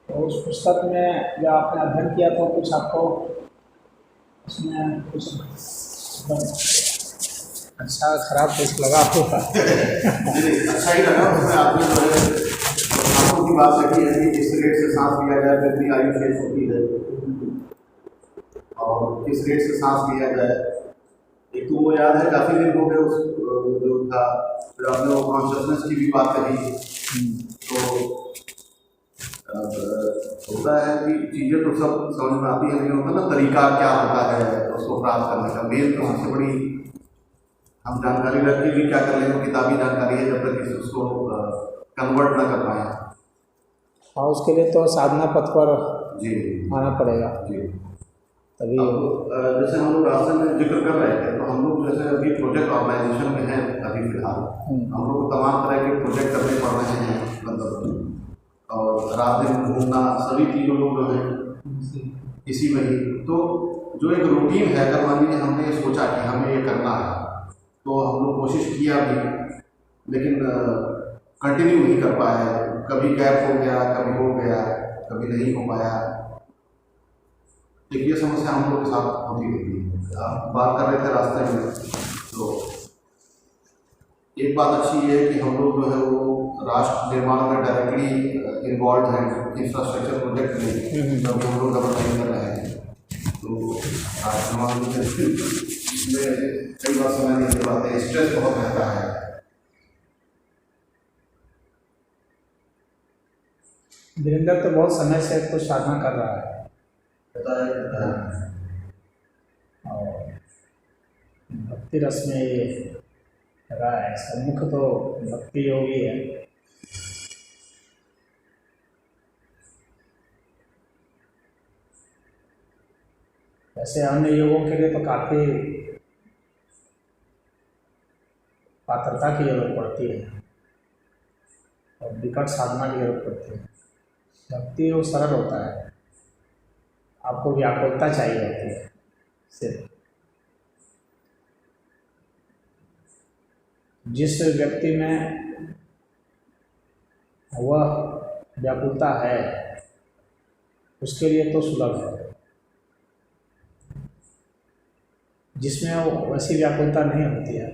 तो उस पुस्तक में जो आपने अध्ययन किया तो कुछ आपको उसमें कुछ मतलब अच्छा खराब कुछ लगा होगा? नहीं, अच्छा ही लगा। उसमें आपने जो है सांसों की बात रखी है कि जिस रेट से सांस लिया जाए तो इतनी आयु शेष होती है, और किस रेट से सांस लिया जाए। एक तो वो याद है, काफ़ी दिन हो गए उस जो था। फिर आपने वो कॉन्शियसनेस की भी बात कही। तो होता है कि चीज़ें तो सब समझ में आती है, लेकिन होता है ना तरीका क्या होता है उसको प्राप्त करने का। मेन तो सबसे बड़ी हम जानकारी रख के भी क्या कर लेंगे, किताबी जानकारी है, जब तक किसी उसको कन्वर्ट ना कर पाए। हाँ, उसके लिए तो साधना पथ पर जी आना पड़ेगा जी। तभी। अब जैसे हम लोग रास्ते में जिक्र कर रहे थे, तो हम लोग जैसे अभी प्रोजेक्ट ऑर्गेनाइजेशन में हैं अभी फिलहाल। हम लोग को तमाम तरह के प्रोजेक्ट करने पड़ रहे हैं, मतलब और रात दिन घूमना, सभी तीनों लोग जो हैं इसी में ही। तो जो एक रूटीन है, अगर मान लीजिए हमने ये सोचा कि हमें ये करना है, तो हम लोग कोशिश किया भी, लेकिन कंटिन्यू नहीं कर पाए। कभी गैप हो गया, कभी हो गया, कभी नहीं हो पाया। एक ये समस्या हम लोग के साथ होती रहती है। आप बात कर रहे थे रास्ते में, तो एक बात अच्छी है कि हम लोग जो है वो राष्ट्र निर्माण में डायरेक्टली इन्वॉल्व हैं, इंफ्रास्ट्रक्चर प्रोजेक्ट में जब हम लोग गवर्नमेंट कर रहे हैं। तो राष्ट्र निर्माण में कई बार समय नहीं दे पाते, स्ट्रेस बहुत रहता है। वीरेंद्र तो बहुत समय से कुछ साधना कर रहा है और भक्ति रस में ये लगा है। इसका मुख्य तो भक्ति योगी है। वैसे अन्य योगों के लिए तो काफ़ी पात्रता की जरूरत पड़ती है और विकट साधना की जरूरत पड़ती है। भक्ति योग सरल होता है, आपको व्याकुलता चाहिए होती है सिर्फ। जिस व्यक्ति में वह व्याकुलता है उसके लिए तो सुलभ है। जिसमें वैसी व्याकुलता नहीं होती है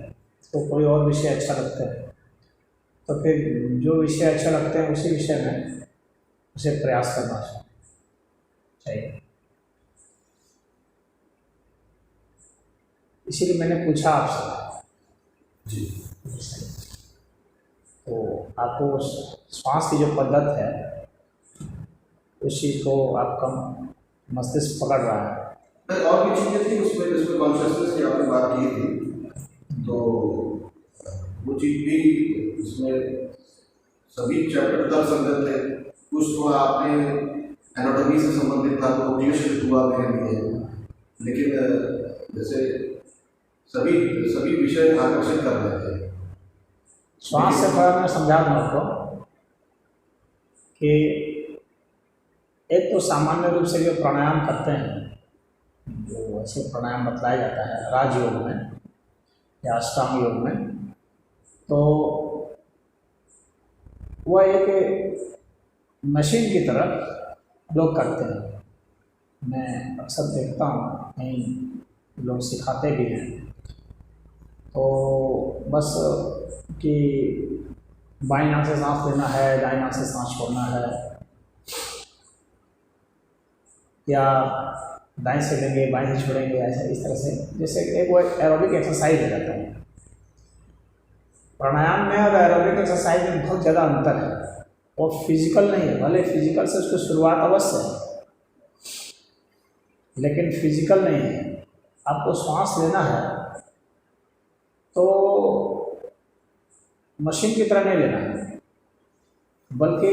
तो कोई और विषय अच्छा लगता है, तो फिर जो विषय अच्छा लगते हैं उसी विषय में उसे प्रयास करना चाहिए। इसीलिए मैंने पूछा आपसे जी। तो आपको श्वास की जो पद्धत है उस चीज़ को आपका मस्तिष्क पकड़ रहा है। और भी चीज़ें थी उसमें, जिसमें कॉन्शियसनेस की आपने बात की थी, तो वो चीज़ भी इसमें सभी चैप्टर तब संगत थे। कुछ थोड़ा आपने एनाटॉमी से संबंधित था तो क्लियर हुआ मेरे लिए, लेकिन जैसे सभी सभी विषय आकर्षित कर रहे थे। श्वास से थोड़ा मैं समझा दूँ आपको कि एक तो सामान्य रूप से जो प्राणायाम करते हैं, जो ऐसे प्राणायाम बतलाया जाता है राजयोग में या अष्टांग योग में, तो वह एक मशीन की तरह लोग करते हैं। मैं अक्सर देखता हूँ कहीं लोग सिखाते भी हैं, तो बस कि बाईं नाक से सांस लेना है, दाईं नाक से सांस छोड़ना है, या दाएं से लेंगे बाएं से छोड़ेंगे, ऐसे इस तरह से जैसे एक वो एरोबिक एक्सरसाइज हो जाता है। प्राणायाम में और एरोबिक एक्सरसाइज में बहुत ज़्यादा अंतर है। वो फिजिकल नहीं है, भले फिजिकल से उसकी शुरुआत अवश्य है लेकिन फिजिकल नहीं है। आपको श्वास लेना है तो मशीन की तरह नहीं लेना है, बल्कि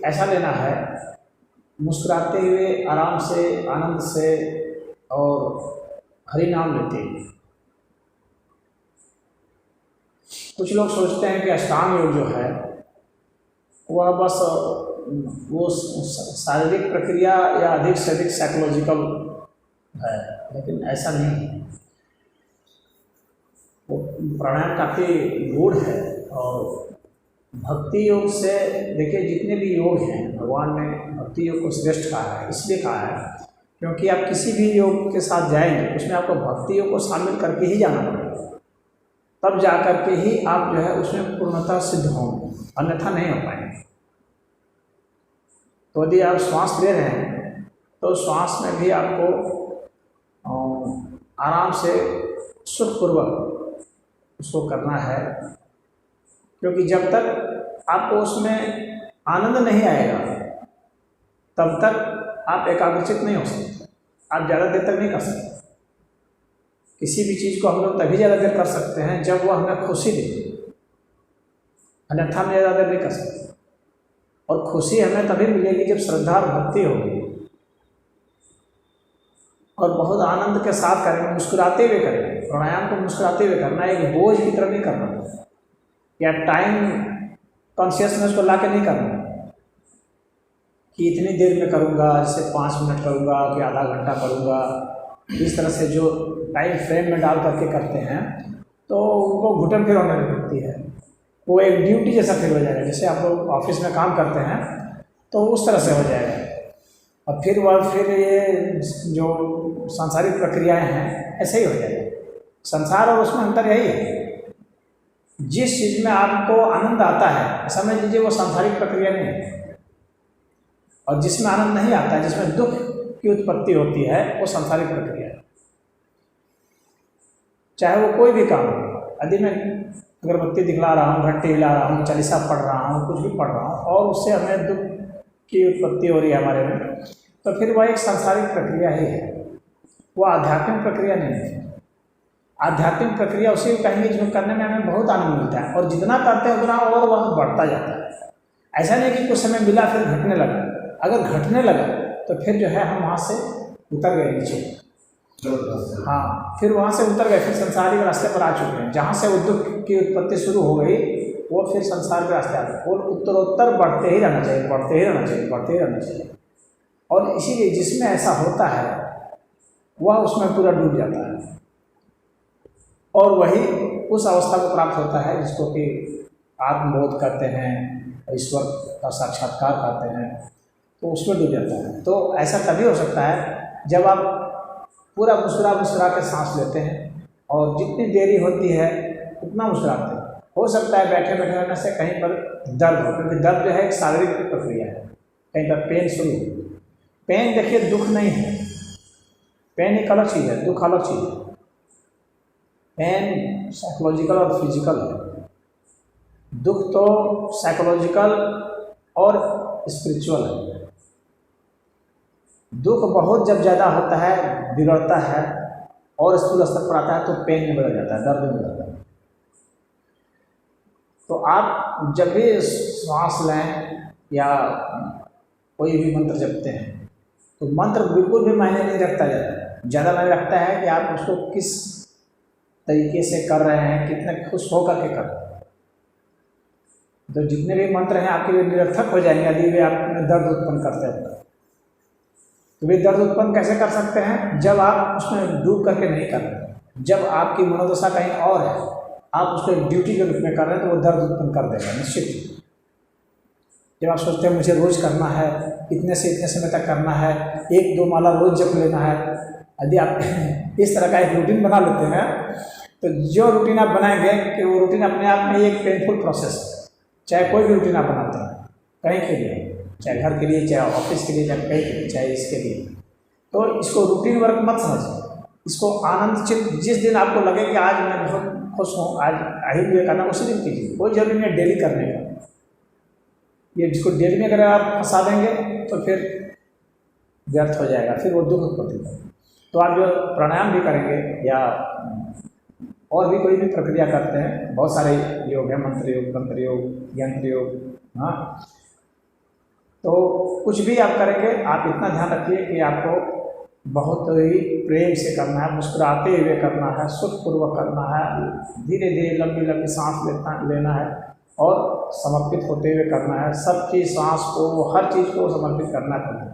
ऐसा लेना है मुस्कुराते हुए, आराम से, आनंद से और हरि नाम लेते हुए। कुछ लोग सोचते हैं कि अष्टांग योग जो है वह बस वो शारीरिक प्रक्रिया या अधिक से अधिक साइकोलॉजिकल है, लेकिन ऐसा नहीं है। वो प्राणायाम काफ़ी गूढ़ है। और भक्ति योग से देखिए, जितने भी योग हैं भगवान ने भक्ति योग को श्रेष्ठ कहा है, इसलिए कहा है क्योंकि आप किसी भी योग के साथ जाएंगे उसमें आपको भक्ति योग को शामिल करके ही जाना पड़ेगा, तब जा कर के ही आप जो है उसमें पूर्णतः सिद्ध होंगे, अन्यथा नहीं हो पाएंगे। तो यदि आप श्वास ले रहे हैं तो श्वास में भी आपको आराम से सुखपूर्वक उसको करना है, क्योंकि जब तक आपको उसमें आनंद नहीं आएगा तब तक आप एकाग्रचित नहीं हो सकते, आप ज़्यादा देर तक नहीं कर सकते। किसी भी चीज़ को हम लोग तभी ज़्यादा देर कर सकते हैं जब वह हमें खुशी दे, अन्यथा हम ज़्यादा देर नहीं कर सकते। और खुशी हमें तभी मिलेगी जब श्रद्धा और भक्ति होगी और बहुत आनंद के साथ करेंगे, मुस्कुराते हुए करेंगे। प्राणायाम को मुस्कुराते हुए करना, एक बोझ की तरह नहीं करना या टाइम कॉन्शियसनेस को ला के नहीं करना कि इतनी देर में करूँगा, जैसे 5 मिनट करूँगा कि आधा घंटा करूँगा। इस तरह से जो टाइम फ्रेम में डाल करके करते हैं तो उनको घुटन फिर होने लगती है, वो एक ड्यूटी जैसा फिर हो जाएगा। जैसे आप लोग ऑफिस में काम करते हैं तो उस तरह से हो जाएगा। और फिर ये जो सांसारिक प्रक्रियाएं हैं ऐसे ही हो जाएगा। संसार और उसमें अंतर यही है, जिस चीज़ में आपको आनंद आता है समझ लीजिए वो सांसारिक प्रक्रिया नहीं है, और जिसमें आनंद नहीं आता है, जिसमें दुख की उत्पत्ति होती है, वो सांसारिक प्रक्रिया है। चाहे वो कोई भी काम हो, यदि मैं अगरबत्ती दिखला रहा हूँ, घंटी हिला रहा हूँ, चालीसा पढ़ रहा हूँ, कुछ भी पढ़ रहा हूँ और उससे हमें दुख की उत्पत्ति हो रही है हमारे में, तो फिर वह एक सांसारिक प्रक्रिया ही है, वो आध्यात्मिक प्रक्रिया नहीं है। आध्यात्मिक प्रक्रिया उसी को कहेंगे जो करने में हमें बहुत आनंद मिलता है, और जितना करते हैं उतना और वह बढ़ता जाता है। ऐसा नहीं कि कुछ समय मिला फिर घटने लगा, अगर घटने लगा तो फिर जो है हम वहाँ से उतर गए नीचे, हाँ फिर वहाँ से उतर गए, फिर संसारिक रास्ते पर आ चुके हैं। जहाँ से वो दुख की उत्पत्ति शुरू हो गई वो फिर संसार के रास्ते आ गए। और उत्तरोत्तर बढ़ते ही रहना चाहिए, बढ़ते ही रहना चाहिए, बढ़ते ही रहना चाहिए। और इसीलिए जिसमें ऐसा होता है वह उसमें पूरा डूब जाता है, और वही उस अवस्था को प्राप्त होता है जिसको कि आत्मबोध कहते हैं, ईश्वर का साक्षात्कार कहते हैं, तो उसमें डूब जाता है। तो ऐसा तभी हो सकता है जब आप पूरा मुस्कुरा मुस्कुरा के सांस लेते हैं, और जितनी देरी होती है उतना मुस्कुराते हैं। हो सकता है बैठे बैठे होने से कहीं पर दर्द हो, क्योंकि दर्द जो है एक शारीरिक प्रक्रिया है, कहीं पर पेन शुरू हो। पेन देखिए दुख नहीं है, पेन एक अलग चीज़ है, दुख अलग चीज़ है। पेन साइकोलॉजिकल और फिजिकल है, दुख तो साइकोलॉजिकल और स्पिरिचुअल है। दुख बहुत जब ज़्यादा होता है, बिगड़ता है और स्थूल स्तर पर आता है तो पेन में बदल जाता है, दर्द में बदल जाता है। तो आप जब भी श्वास लें या कोई भी मंत्र जपते हैं तो मंत्र बिल्कुल भी मायने नहीं रखता ज़्यादा मायने रखता है कि आप उसको किस तरीके से कर रहे हैं, कितने खुश होकर के कर रहे हैं। तो जितने भी मंत्र हैं आपके लिए निरर्थक हो जाएंगे यदि वे आप में दर्द उत्पन्न करते हैं। तो वे दर्द उत्पन्न कैसे कर सकते हैं? जब आप उसमें डूब करके नहीं कर रहे, जब आपकी मनोदशा कहीं और है, आप उसको ड्यूटी के रूप में कर रहे हैं तो वो दर्द उत्पन्न कर देगा निश्चित। जब आप सोचते हैं मुझे रोज़ करना है, इतने से इतने समय तक करना है, 1-2 माला रोज़ जप लेना है, यदि आप इस तरह का एक रूटीन बना लेते हैं तो जो रूटीन आप बनाएंगे कि वो रूटीन अपने आप में एक पेनफुल प्रोसेस है। चाहे कोई भी रूटीन आप बनाते हैं कहीं के लिए, चाहे घर के लिए, चाहे ऑफिस के लिए, चाहे कहीं के लिए, चाहे इसके लिए, तो इसको रूटीन वर्क मत समझिए, इसको आनंद जिस दिन आपको लगे कि आज मैं बहुत खुश हूँ, आज ही ये करना, उसी दिन कीजिए। कोई जरूरी नहीं डेली करने का। ये जिसको डेली में अगर आप फंसा देंगे तो फिर व्यर्थ हो जाएगा, फिर वो दुख उत्पत्ति करेगा। तो आप जो प्राणायाम भी करेंगे या और भी कोई भी प्रक्रिया करते हैं, बहुत सारे योग हैं, मंत्र योग, तंत्र योग, यंत्र योग, हाँ, तो कुछ भी आप करेंगे आप इतना ध्यान रखिए कि आपको बहुत ही प्रेम से करना है, मुस्कुराते हुए करना है, सुखपूर्वक करना है, धीरे धीरे लंबी लंबी सांस लेना है और समर्पित होते हुए करना है। सबकी सांस को, हर चीज़ को समर्पित करना है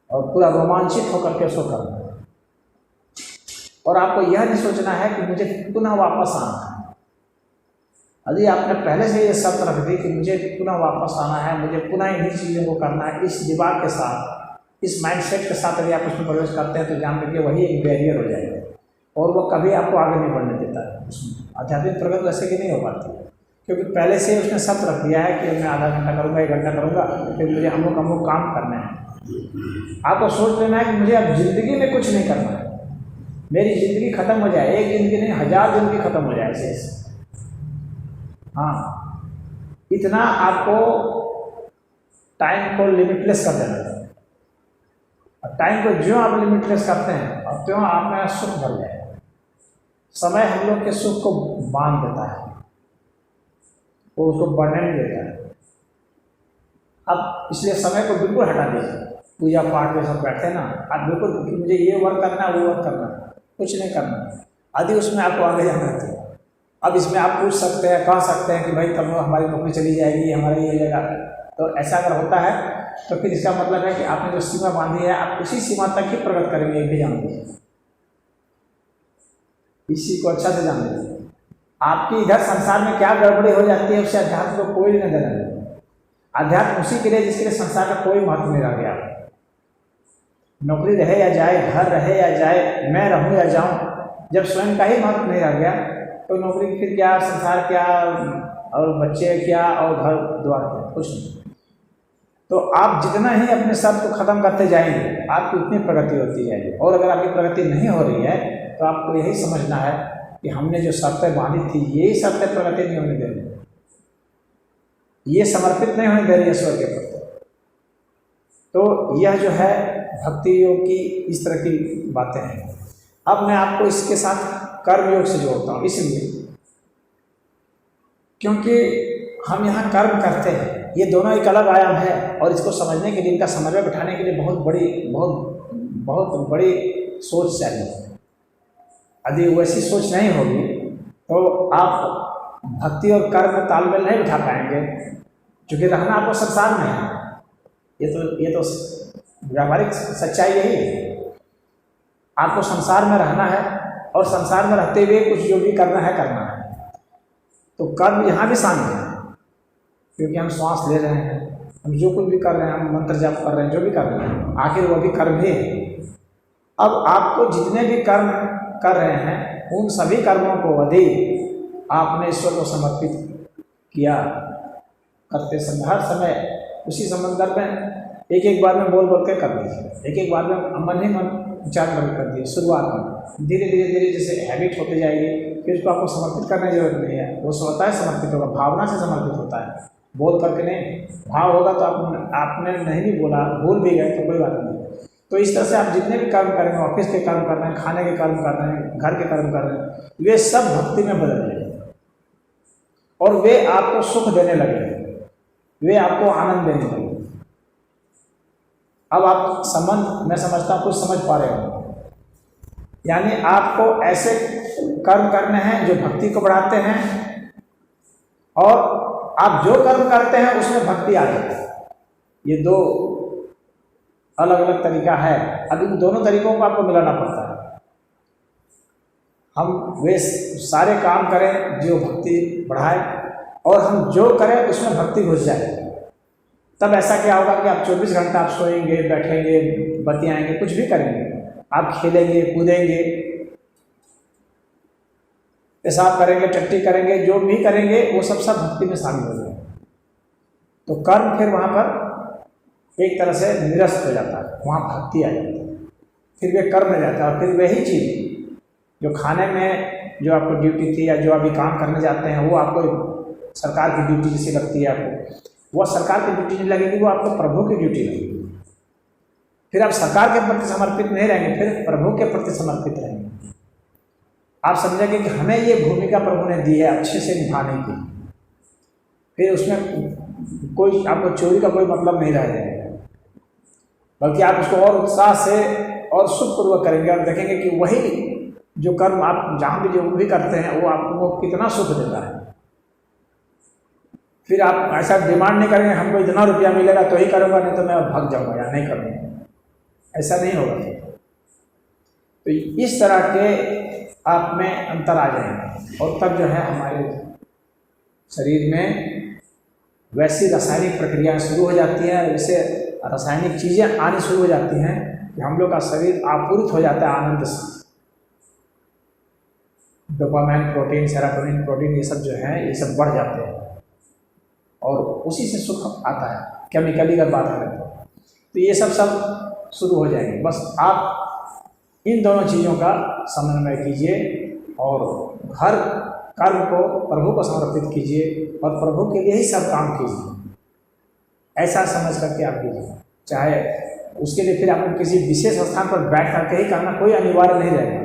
और पूरा रोमांचित होकर के उसको करना है। और आपको यह नहीं सोचना है कि मुझे पुनः वापस आना है, यदि आपने पहले से ये शर्त रख दी कि मुझे पुनः वापस आना है, मुझे पुनः इन्हीं चीज़ों को करना है, इस दिमाग के साथ, इस माइंडसेट के साथ यदि आप उसमें प्रवेश करते हैं तो जान लीजिए वही एक बैरियर हो जाएगा और वो कभी आपको आगे नहीं बढ़ने देता है। उसमें आध्यात्मिक प्रगति वैसे की नहीं हो पाती है, क्योंकि पहले से उसने शर्त रख दिया है कि मैं आधा घंटा करूँगा, 1 घंटा करूँगा, फिर मुझे अमुक काम करना है। आपको सोच लेना है कि मुझे अब ज़िंदगी में कुछ नहीं करना है, मेरी ज़िंदगी ख़त्म हो जाए, एक ज़िंदगी नहीं 1000 ज़िंदगी ख़त्म हो जाए ऐसे। हाँ, इतना आपको टाइम को लिमिटलेस कर देना है। टाइम को जो आप लिमिटलेस करते हैं और त्यों आप में सुख भर जाएगा। समय हम लोग के सुख को बांध देता है, वो उसको बढ़ने नहीं देता है। अब इसलिए समय को बिल्कुल हटा दीजिए। पूजा पाठ में सब बैठे ना, आप बिल्कुल कि मुझे ये वर्क करना है, वो वर्क करना है, कुछ नहीं करना। यदि उसमें आपको आगे जाना है अब इसमें आप पूछ सकते हैं, कह सकते हैं कि भाई तब हमारी नौकरी चली जाएगी, हमारा ये जगह, तो ऐसा अगर होता है तो फिर इसका मतलब है कि आपने जो सीमा बांधी है आप उसी सीमा तक ही प्रगति करेंगे। ये भी जान लीजिए, इसी को अच्छा से जान लीजिए। आपकी इधर संसार में क्या गड़बड़ी हो जाती है उससे अध्यात्म को कोई नहीं देना है। अध्यात्म उसी के लिए जिसके लिए संसार का कोई महत्व नहीं रह गया। नौकरी रहे या जाए, घर रहे या जाए, मैं रहूं या जाऊं, जब स्वयं का ही महत्व नहीं रह गया तो नौकरी फिर क्या, संसार क्या, और बच्चे क्या, और घर द्वार क्या, कुछ नहीं। तो आप जितना ही अपने सब को ख़त्म करते जाएंगे आपकी उतनी प्रगति होती जाएगी। और अगर आपकी प्रगति नहीं हो रही है तो आपको यही समझना है कि हमने जो शर्तें बांधी थी यही शर्तें प्रगति नहीं होने दे रही, ये समर्पित नहीं होने दे रही ईश्वर के प्रति। तो यह जो है भक्ति योग की इस तरह की बातें हैं। अब मैं आपको इसके साथ कर्म योग से जोड़ता हूँ, इसलिए क्योंकि हम यहाँ कर्म करते हैं, ये दोनों एक अलग आयाम है और इसको समझने के लिए, इनका समन्वय बिठाने के लिए बहुत बड़ी सोच चाहिए। यदि वैसी सोच नहीं होगी तो आप भक्ति और कर्म में तालमेल नहीं बिठा पाएंगे, क्योंकि रहना आपको संसार में है। ये तो व्यावहारिक सच्चाई यही है। आपको संसार में रहना है और संसार में रहते हुए कुछ जो भी करना है तो कर्म यहाँ भी शामिल है, क्योंकि हम श्वास ले रहे हैं, हम जो कुछ भी कर रहे हैं, हम मंत्र जाप कर रहे हैं, जो भी कर रहे हैं, आखिर वो भी कर्म ही है। अब आपको जितने भी कर्म कर रहे हैं उन सभी कर्मों को यदि आपने ईश्वर को समर्पित किया करते समय, हर समय उसी संबंध में एक बार में बोल के कर दीजिए, एक बार में मन ही मन उच्चारण कर दिए। शुरुआत में धीरे धीरे जैसे हैबिट होती जाएगी, फिर उसको आपको समर्पित करने की जरूरत नहीं है, वो स्वतः समर्पित होगा, भावना से समर्पित होता है, बोल करके नहीं। भाव होगा तो आपने नहीं भी बोला, भूल भी गए तो कोई बात नहीं। तो इस तरह से आप जितने भी कर्म करेंगे, ऑफिस के कर्म कर रहे हैं, खाने के कर्म कर रहे हैं, घर के कर्म कर रहे हैं, वे सब भक्ति में बदल जाएंगे और वे आपको सुख देने लगेंगे, वे आपको आनंद देने लगेंगे। अब आप संबंध, मैं समझता हूँ कुछ समझ पा रहे हो। यानी आपको ऐसे कर्म करने हैं जो भक्ति को बढ़ाते हैं, और आप जो कर्म करते हैं उसमें भक्ति आ जाती है। ये दो अलग अलग तरीका है। अब इन दोनों तरीकों को आपको मिलाना पड़ता है। हम वे सारे काम करें जो भक्ति बढ़ाए, और हम जो करें उसमें भक्ति घुस जाए। तब ऐसा क्या होगा कि आप 24 घंटा आप सोएंगे, बैठेंगे, बतियाएंगे, कुछ भी करेंगे, आप खेलेंगे, कूदेंगे, पेशाब करेंगे, टट्टी करेंगे, जो भी करेंगे वो सब भक्ति में शामिल हो जाएंगे। तो कर्म फिर वहाँ पर एक तरह से निरस्त हो जाता है, वहाँ भक्ति आ जाती है, फिर वे कर्म में जाता है। और फिर वही चीज़ जो खाने में जो आपको ड्यूटी थी या जो अभी काम करने जाते हैं वो आपको सरकार की ड्यूटी जैसी लगती है, आपको वो सरकार की ड्यूटी नहीं लगेगी, वो आपको प्रभु की ड्यूटी लगेगी। फिर आप सरकार के प्रति समर्पित नहीं रहेंगे, फिर प्रभु के प्रति समर्पित रहेंगे। आप समझेंगे कि हमें ये भूमिका प्रभु ने दी है अच्छे से निभाने की, फिर उसमें कोई आपको चोरी का कोई मतलब नहीं रह जाएगा, बल्कि आप उसको और उत्साह से और सुखपूर्वक करेंगे और देखेंगे कि वही जो कर्म आप जहाँ भी जो भी करते हैं वो आपको कितना सुख देता है। फिर आप ऐसा डिमांड नहीं करेंगे हमको इतना रुपया मिलेगा तो ही करूँगा, नहीं तो मैं भाग जाऊँगा या नहीं करूँगा, ऐसा नहीं होगा। तो इस तरह के आप में अंतर आ जाएंगे और तब जो है हमारे शरीर में वैसी रासायनिक प्रक्रियाएं शुरू हो जाती हैं, वैसे रासायनिक चीज़ें आनी शुरू हो जाती हैं कि हम लोग का शरीर आपूरित हो जाता है आनंद से। डोपामाइन, प्रोटीन, सेरोटोनिन, प्रोटीन, ये सब जो है ये सब बढ़ जाते हैं और उसी से सुख आता है। केमिकली अगर बात करें तो ये सब शुरू हो जाएंगे। बस आप इन दोनों चीज़ों का समन्वय कीजिए और हर कर्म को प्रभु को समर्पित कीजिए और प्रभु के लिए ही सब काम कीजिए, ऐसा समझ करके आप कीजिए। चाहे उसके लिए फिर आपको किसी विशेष स्थान पर बैठ करके ही करना कोई अनिवार्य नहीं रहेगा,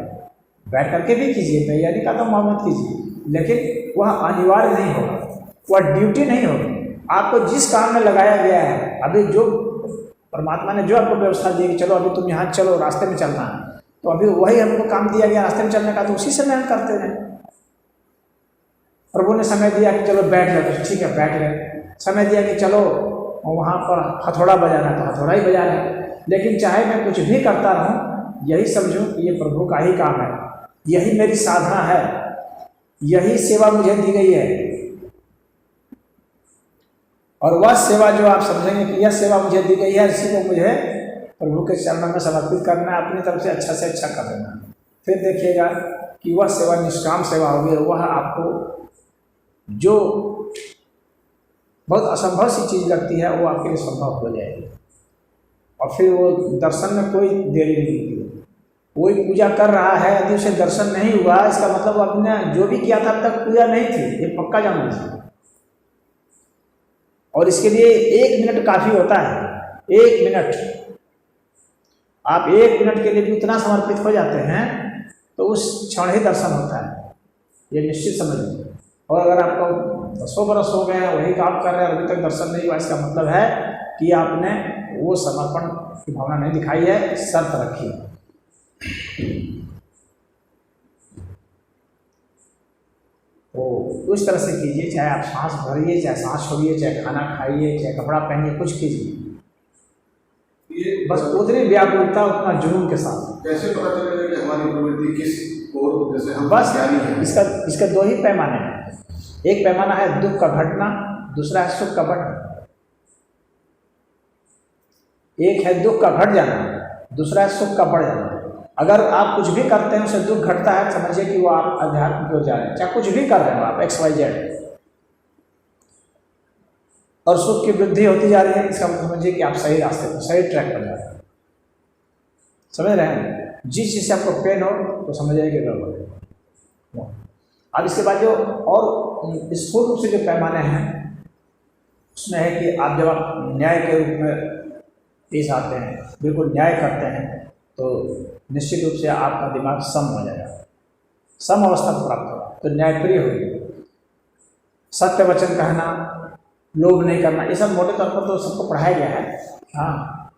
बैठ करके भी कीजिए, तैयारी का तो मोहम्मद कीजिए, लेकिन वह अनिवार्य नहीं होगा, वह ड्यूटी नहीं होगी। आपको जिस काम में लगाया गया है, अभी जो परमात्मा ने जो आपको व्यवस्था दी कि चलो अभी तुम यहाँ चलो, रास्ते में चलना है, तो अभी वही हमको काम दिया गया रास्ते में चलने का, तो उसी समय हम करते रहें। प्रभु ने समय दिया कि चलो बैठ जाओ, तो ठीक है बैठ गए। समय दिया कि चलो वहाँ पर हथौड़ा बजाना है, तो हथौड़ा ही बजा रहे। लेकिन चाहे मैं कुछ भी करता रहूँ, यही समझूँ कि ये प्रभु का ही काम है, यही मेरी साधना है, यही सेवा मुझे दी गई है। और वह सेवा जो आप समझेंगे कि यह सेवा मुझे दी गई है, इसी को मुझे प्रभु के चरणों में समर्पित करना है, अपनी तरफ से अच्छा कर देना। फिर देखिएगा कि वह सेवा निष्काम सेवा होगी, वह आपको जो बहुत असंभव सी चीज़ लगती है वो आपके लिए संभव हो जाएगी। और फिर वो दर्शन में कोई देरी नहीं होगी। कोई पूजा कर रहा है, यदि उसे दर्शन नहीं हुआ, इसका मतलब आपने जो भी किया था अब तक पूजा नहीं थी, ये पक्का जान लीजिए। और इसके लिए 1 मिनट काफ़ी होता है। 1 मिनट, आप 1 मिनट के लिए भी उतना समर्पित हो जाते हैं तो उस क्षण ही दर्शन होता है, ये निश्चित समझ लीजिए। और अगर आपको 100 बरस हो गए हैं वही काम कर रहे हैं, अभी तक दर्शन नहीं हुआ, इसका मतलब है कि आपने वो समर्पण की भावना नहीं दिखाई है, शर्त रखी है। तो उस तरह से कीजिए, चाहे आप सांस भरिए, चाहे सांस छोड़िए, चाहे खाना खाइए, चाहे कपड़ा पहनिए, कुछ कीजिए, बस उतनी व्याकुलता, उतना जुनून के साथ। कैसे पता चलेगा कि हमारी प्रवृत्ति किस ओर, जैसे हम बस इसका 2 ही पैमाने हैं। एक पैमाना है दुख का घटना, दूसरा है सुख का बढ़ना। एक है दुख का घट जाना, दूसरा है सुख का बढ़ जाना। अगर आप कुछ भी करते हैं उसे दुख घटता है, समझिए कि वो आप अध्यात्म की ओर जा रहे हैं। चाहे कुछ भी कर रहे हो आप, XYZ, और सुख की वृद्धि होती जा रही है, इसका मतलब समझिए कि आप सही रास्ते पर, सही ट्रैक पर जा रहे हैं। समझ रहे हैं? जिस चीज़ से आपको पेन हो तो समझिए कि गड़बड़ है। अब इसके बाद जो और स्थूल रूप से जो पैमाने हैं उसमें है कि आप जब आप न्याय के रूप में पेश आते हैं, बिल्कुल न्याय करते हैं, तो निश्चित रूप से आपका दिमाग सम हो जाएगा, सम अवस्था को प्राप्त होगा, तो न्यायप्रिय होगी। सत्य वचन कहना, लोभ नहीं करना, ये सब मोटे तौर पर तो सबको पढ़ाया गया है। हाँ,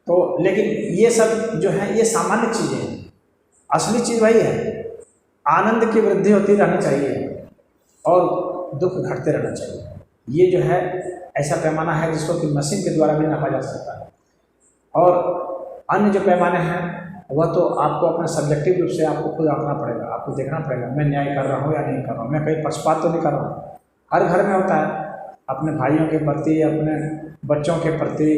तो लेकिन ये सब जो है ये सामान्य चीज़ें हैं। असली चीज़ वही है, आनंद की वृद्धि होती रहनी चाहिए और दुख घटते रहना चाहिए। ये जो है ऐसा पैमाना है जिसको कि मशीन के द्वारा भी नापा जा सकता है। और अन्य जो पैमाने हैं वह तो आपको अपने सब्जेक्टिव रूप से आपको खुद आंकना पड़ेगा, आपको देखना पड़ेगा मैं न्याय कर रहा हूँ या नहीं कर रहा हूँ, मैं कहीं पक्षपात तो नहीं कर रहा हूँ। हर घर में होता है, अपने भाइयों के प्रति, अपने बच्चों के प्रति,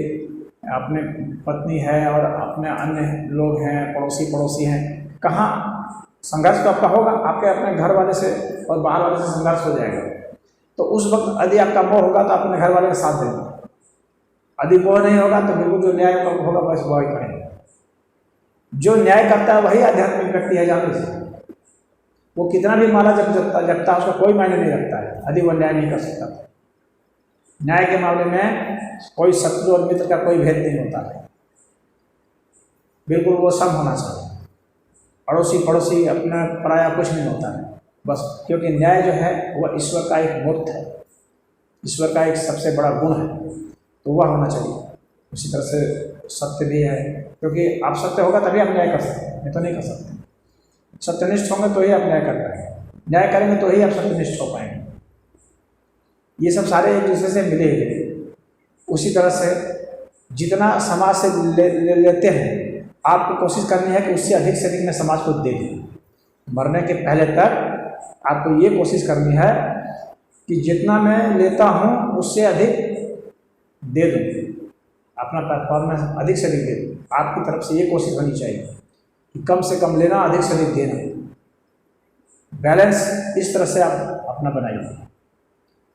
अपने पत्नी है और अपने अन्य लोग हैं, पड़ोसी हैं, कहाँ संघर्ष तो आपका होगा, आपके अपने घर वाले से और बाहर वाले से संघर्ष हो जाएगा। तो उस वक्त यदि आपका मोह होगा तो अपने घर वाले के साथ देंगे, यदि मोह नहीं होगा तो बिल्कुल जो न्याय होगा बस वही करेंगे। जो न्याय करता है वही आध्यात्मिक व्यक्ति है। जान लीजिए, वो कितना भी माला जपता है उसका कोई मायने नहीं रखता है यदि वो न्याय नहीं कर सकता। न्याय के मामले में कोई शत्रु और मित्र का कोई भेद नहीं होता है, बिल्कुल वो सम होना चाहिए। पड़ोसी अपना पराया कुछ नहीं होता है, बस क्योंकि न्याय जो है वह ईश्वर का एक मूर्त है, ईश्वर का एक सबसे बड़ा गुण है, तो वह होना चाहिए। उसी तरह से सत्य भी है, क्योंकि आप सत्य होगा तभी आप न्याय कर सकते हैं, नहीं तो नहीं कर सकते। सत्यनिष्ठ होंगे तो ही आप न्याय कर पाएंगे, न्याय करेंगे तो ही आप सत्यनिष्ठ हो पाएंगे। ये सब सारे एक दूसरे से मिले हुए। उसी तरह से जितना समाज से लेते हैं, आपको कोशिश करनी है कि उससे अधिक मैं समाज को दे दूँ। मरने के पहले तक आपको ये कोशिश करनी है कि जितना मैं लेता हूँ उससे अधिक दे दूँ, अपना परफॉर्मेंस अधिक से अधिक दे दूँ। आपकी तरफ से ये कोशिश होनी चाहिए कि कम से कम लेना, अधिक से अधिक देना। बैलेंस इस तरह से आप अपना बनाइए।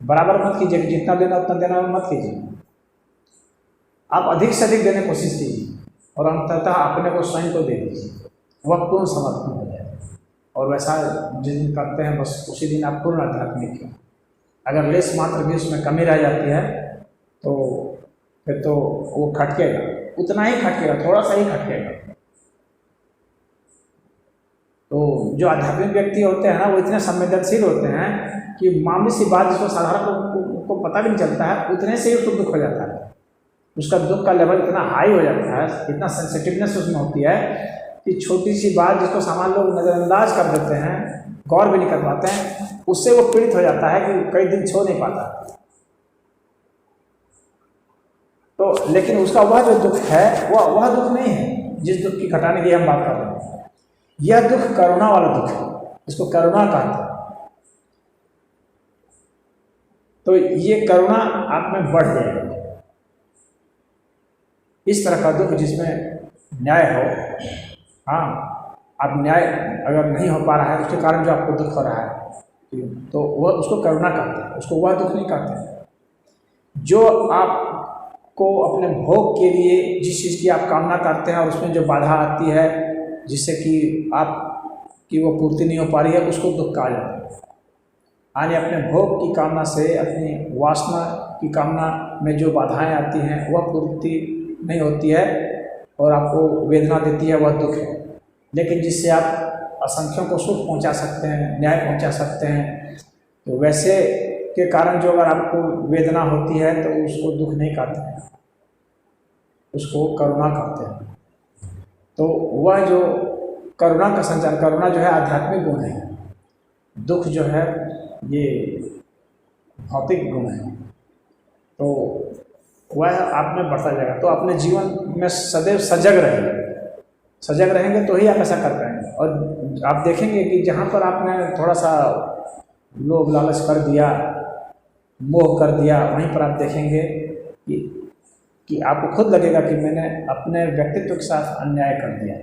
बराबर मत कीजिए कि जितना लेना उतना देना मत कीजिए। आप अधिक से अधिक देने की कोशिश कीजिए और अंततः अपने को स्वयं को दे दीजिए। वह पूर्ण समर्पण हो जाए। और वैसा जिस दिन करते हैं बस उसी दिन आप पूर्ण आध्यात्मिक हैं। अगर लेस मात्र भी उसमें कमी रह जाती है तो फिर तो वो खटकेगा, उतना ही खटकेगा, थोड़ा सा ही खटकेगा। तो जो आध्यात्मिक व्यक्ति होते हैं ना, वो इतने संवेदनशील होते हैं कि मामूली सी बात जिसको साधारण को पता भी नहीं चलता है, उतने से ही उसको दुख हो जाता है। उसका दुख का लेवल इतना हाई हो जाता है, इतना सेंसिटिवनेस उसमें होती है कि छोटी सी बात जिसको सामान्य लोग नज़रअंदाज कर देते हैं, गौर भी नहीं कर पाते हैं, उससे वो पीड़ित हो जाता है कि कई दिन छोड़ नहीं पाता। तो लेकिन उसका वह जो दुख है वह दुख नहीं है जिस दुख की घटाने की हम बात कर रहे हैं। यह दुख करुणा वाला दुख है, इसको करुणा कहते हैं। तो ये करुणा आप में बढ़ जाएगी। इस तरह का दुख जिसमें न्याय हो। हाँ, अब न्याय अगर नहीं हो पा रहा है उसके कारण जो आपको दुख हो रहा है तो वह उसको करुणा कहते हैं, उसको वह दुख नहीं कहते। जो आपको अपने भोग के लिए जिस चीज़ की आप कामना करते हैं और उसमें जो बाधा आती है जिससे कि आपकी वो पूर्ति नहीं हो पा रही है, उसको दुख कहा जाता है। यानी अपने भोग की कामना से, अपनी वासना की कामना में जो बाधाएं आती हैं वह पूर्ति नहीं होती है और आपको वेदना देती है, वह दुख है। लेकिन जिससे आप असंख्यों को सुख पहुंचा सकते हैं, न्याय पहुंचा सकते हैं, तो वैसे के कारण जो अगर आपको वेदना होती है तो उसको दुख नहीं कहते हैं, उसको करुणा कहते हैं। तो वह जो करुणा का संचार, करुणा जो है आध्यात्मिक गुण है, दुख जो है ये भौतिक गुण है। तो वह आप में बढ़ता जाएगा। तो अपने जीवन में सदैव सजग रहेंगे, सजग रहेंगे तो ही आप ऐसा कर पाएंगे। और आप देखेंगे कि जहाँ पर आपने थोड़ा सा लोभ लालच कर दिया, मोह कर दिया, वहीं पर आप देखेंगे कि आपको खुद लगेगा कि मैंने अपने व्यक्तित्व के साथ अन्याय कर दिया।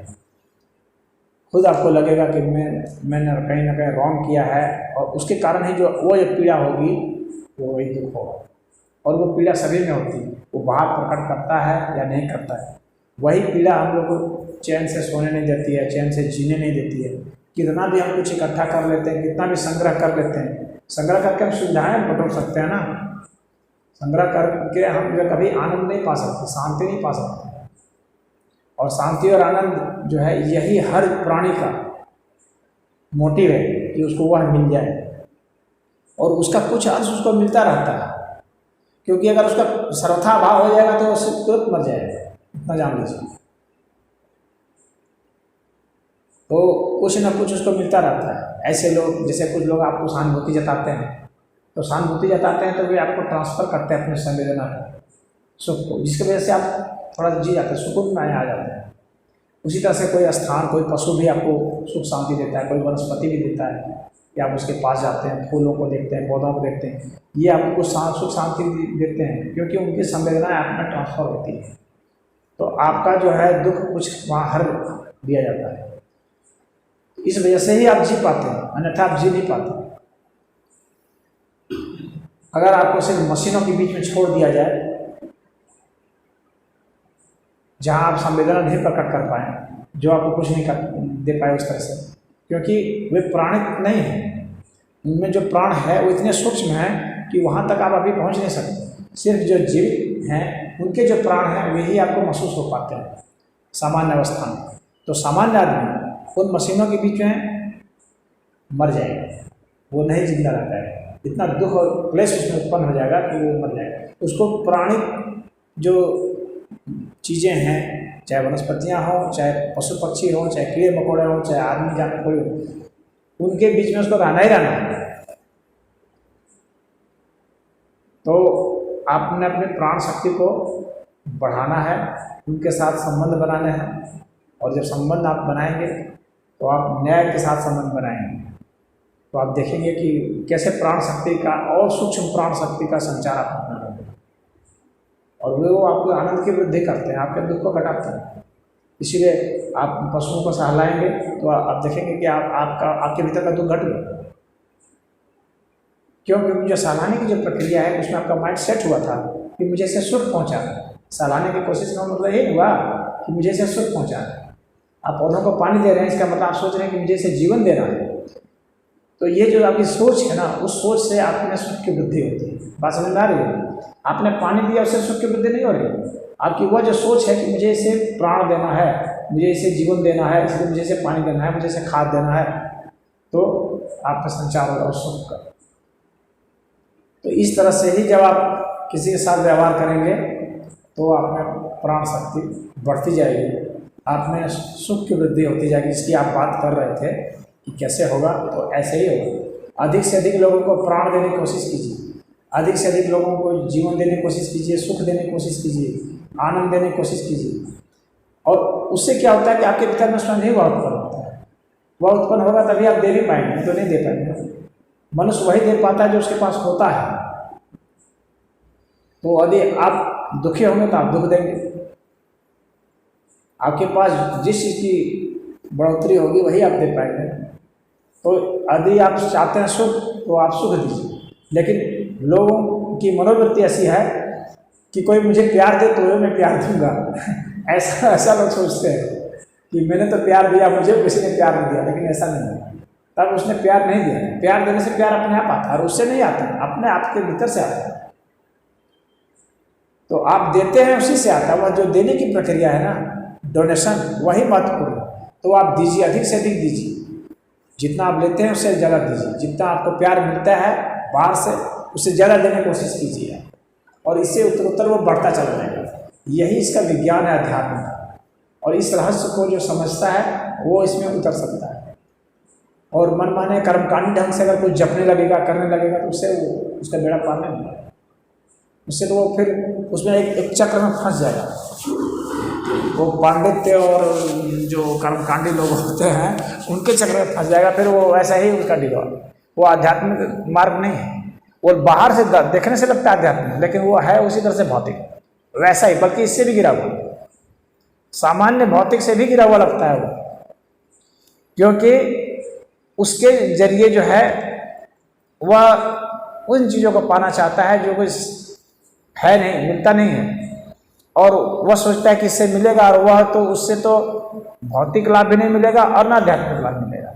खुद आपको लगेगा कि मैंने कहीं ना कहीं रॉन्ग किया है और उसके कारण ही जो वो एक पीड़ा होगी वो वही दुख होगा। और वो पीड़ा सभी में होती है, वो बाहर प्रकट करता है या नहीं करता है। वही पीड़ा हम लोग को चैन से सोने नहीं देती है, चैन से जीने नहीं देती है। कितना भी हम कुछ इकट्ठा कर लेते हैं, कितना भी संग्रह कर लेते हैं, संग्रह करके हम सुविधाएं बटोर सकते हैं ना, संग्रह करके हम जो कभी आनंद नहीं पा सकते, शांति नहीं पा सकते। और शांति और आनंद जो है यही हर प्राणी का मोटिव है कि उसको वह मिल जाए और उसका कुछ अंश उसको मिलता रहता है। क्योंकि अगर उसका सर्वथा अभाव हो जाएगा तो उससे तुरंत मर जाएगा, इतना जान लीजिए। तो कुछ ना कुछ उसको मिलता रहता है। ऐसे लोग, जैसे कुछ लोग आपको सहानुभूति जताते हैं, तो सहानुभूति जताते हैं तो वे आपको ट्रांसफ़र करते हैं अपने संवेदना को, सुख को, जिसकी वजह से आप थोड़ा जी जाते हैं, सुकून में आ जाते हैं। उसी तरह से कोई स्थान, कोई पशु भी आपको सुख शांति देता है, कोई वनस्पति भी देता है कि आप उसके पास जाते हैं, फूलों को देखते हैं, पौधों को देखते हैं, ये आपको कुछ सुख शांति देते हैं क्योंकि उनकी संवेदनाएं आप में ट्रांसफ़र होती है। तो आपका जो है दुख कुछ वहाँ हर दिया जाता है। इस वजह से ही आप जी पाते हैं, अन्यथा आप जी नहीं पाते। अगर आपको सिर्फ मशीनों के बीच में छोड़ दिया जाए जहाँ आप संवेदना नहीं प्रकट कर पाए, जो आपको कुछ नहीं कर दे पाए उस तरह से, क्योंकि वे प्राणिक नहीं हैं, उनमें जो प्राण है वो इतने सूक्ष्म हैं कि वहाँ तक आप अभी पहुँच नहीं सकते। सिर्फ जो जीवित हैं उनके जो प्राण हैं वही आपको महसूस हो पाते हैं सामान्य अवस्था में। तो सामान्य आदमी उन मशीनों के बीच में मर जाएगा, वो नहीं जिंदा रह पाएगा। इतना दुख और क्लेश उसमें उत्पन्न हो जाएगा कि वो मर जाएगा। उसको प्राणिक जो चीज़ें हैं, चाहे वनस्पतियाँ हों, चाहे पशु पक्षी हों, चाहे कीड़े मकोड़े हों, चाहे आदमी जानवर कोई हो, उनके बीच में उसको रहना ही रहना है। तो आपने अपने प्राण शक्ति को बढ़ाना है, उनके साथ संबंध बनाने हैं। और जब संबंध आप बनाएंगे तो आप न्याय के साथ संबंध बनाएंगे। तो आप देखेंगे कि कैसे प्राण शक्ति का और सूक्ष्म प्राण शक्ति का संचार आप अपना रहे हैं, और वो आपको आनंद की वृद्धि करते हैं, आपके दुख को घटाते हैं। इसीलिए आप पशुओं को सहलाएंगे तो आप देखेंगे कि आपके भीतर का दुख घट गया। क्यों? क्योंकि जो सहलाने की जो प्रक्रिया है उसमें आपका माइंड सेट हुआ था कि मुझे इसे सुख पहुँचा। सहलाने की कोशिश का मतलब ये हुआ कि मुझे इसे सुख पहुँचा। आप पौधों को पानी दे रहे हैं, इसका मतलब आप सोच रहे हैं कि मुझे इसे जीवन देना है। तो ये जो आपकी सोच है ना, उस सोच से आपके सुख की वृद्धि होती है। बात समझ में आ रही है? आपने पानी दिया, उससे सुख की वृद्धि नहीं हो रही। आपकी वह जो सोच है कि मुझे इसे प्राण देना है, मुझे इसे जीवन देना है, इसलिए मुझे इसे पानी देना है, मुझे इसे खाद देना है, तो आपका संचार होगा उस सुख का। तो इस तरह से ही जब आप किसी के साथ व्यवहार करेंगे तो आप में प्राण शक्ति बढ़ती जाएगी, आप में सुख की वृद्धि होती जाएगी। जिसकी आप बात कर रहे थे कि कैसे होगा, तो ऐसे ही होगा। अधिक से अधिक लोगों को प्राण देने की कोशिश कीजिए, अधिक से अधिक लोगों को जीवन देने की कोशिश कीजिए, सुख देने की कोशिश कीजिए, आनंद देने की कोशिश कीजिए। और उससे क्या होता है कि आपके भीतर में स्वयं ही वह उत्पन्न होता है। वह उत्पन्न होगा तभी आप दे भी पाएंगे, नहीं तो नहीं दे पाएंगे। मनुष्य वही दे पाता है जो उसके पास होता है। तो यदि आप दुखी होंगे तो आप दुख देंगे। आपके पास जिस चीज़ की बढ़ोतरी होगी वही आप दे पाएंगे। तो यदि आप चाहते हैं सुख तो आप सुख दीजिए। लेकिन लोगों की मनोवृत्ति ऐसी है कि कोई मुझे प्यार दे तो मैं प्यार दूंगा। ऐसा लोग सोचते हैं कि मैंने तो प्यार दिया, मुझे किसी ने प्यार नहीं दिया। लेकिन ऐसा नहीं है, तब उसने प्यार नहीं दिया। प्यार देने से प्यार अपने आप आता है, और उससे नहीं आता, अपने आप के भीतर से आता है। तो आप देते हैं उसी से आता है। वह जो देने की प्रक्रिया है ना, डोनेशन, वही महत्वपूर्ण है। तो आप दीजिए, अधिक से अधिक दीजिए। जितना आप लेते हैं उससे ज़्यादा दीजिए। जितना आपको प्यार मिलता है बाहर से, उससे ज़्यादा देने की कोशिश कीजिए, और इससे उत्तरोत्तर वो बढ़ता चला जाएगा। यही इसका विज्ञान है, अध्यात्म का। और इस रहस्य को जो समझता है वो इसमें उतर सकता है। और मनमाने कर्मकांडी ढंग से अगर कोई जपने लगेगा, करने लगेगा, तो उससे उसका बेड़ा पार नहीं होगा। उससे तो वो फिर उसमें एक चक्र में फंस जाएगा। वो पांडित्य और जो कर्मकांडी लोग होते हैं उनके चक्र में फंस जाएगा। फिर वो ऐसा ही उसका डिगा, वो आध्यात्मिक मार्ग नहीं है। वो बाहर से देखने से लगता है आध्यात्मिक, लेकिन वो है उसी तरह से भौतिक, वैसा ही, बल्कि इससे भी गिरा हुआ, सामान्य भौतिक से भी गिरा हुआ लगता है वो। क्योंकि उसके जरिए जो है वह उन चीज़ों को पाना चाहता है जो कुछ है नहीं, मिलता नहीं है। और वह सोचता है कि इससे मिलेगा, और वह तो उससे तो भौतिक लाभ भी नहीं मिलेगा और ना आध्यात्मिक लाभ मिलेगा।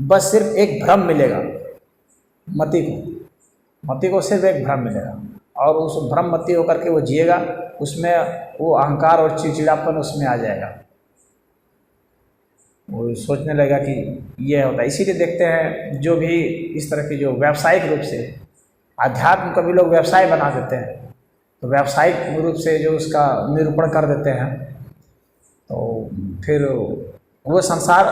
बस सिर्फ एक भ्रम मिलेगा मति को सिर्फ एक भ्रम मिलेगा, और उस भ्रम मति होकर के वो जिएगा। उसमें वो अहंकार और चिड़चिड़ापन उसमें आ जाएगा। वो सोचने लगेगा कि ये होता है। इसीलिए देखते हैं जो भी इस तरह की जो व्यावसायिक रूप से अध्यात्म को भी लोग व्यवसाय बना देते हैं, तो व्यावसायिक रूप से जो उसका निरूपण कर देते हैं, तो फिर वो संसार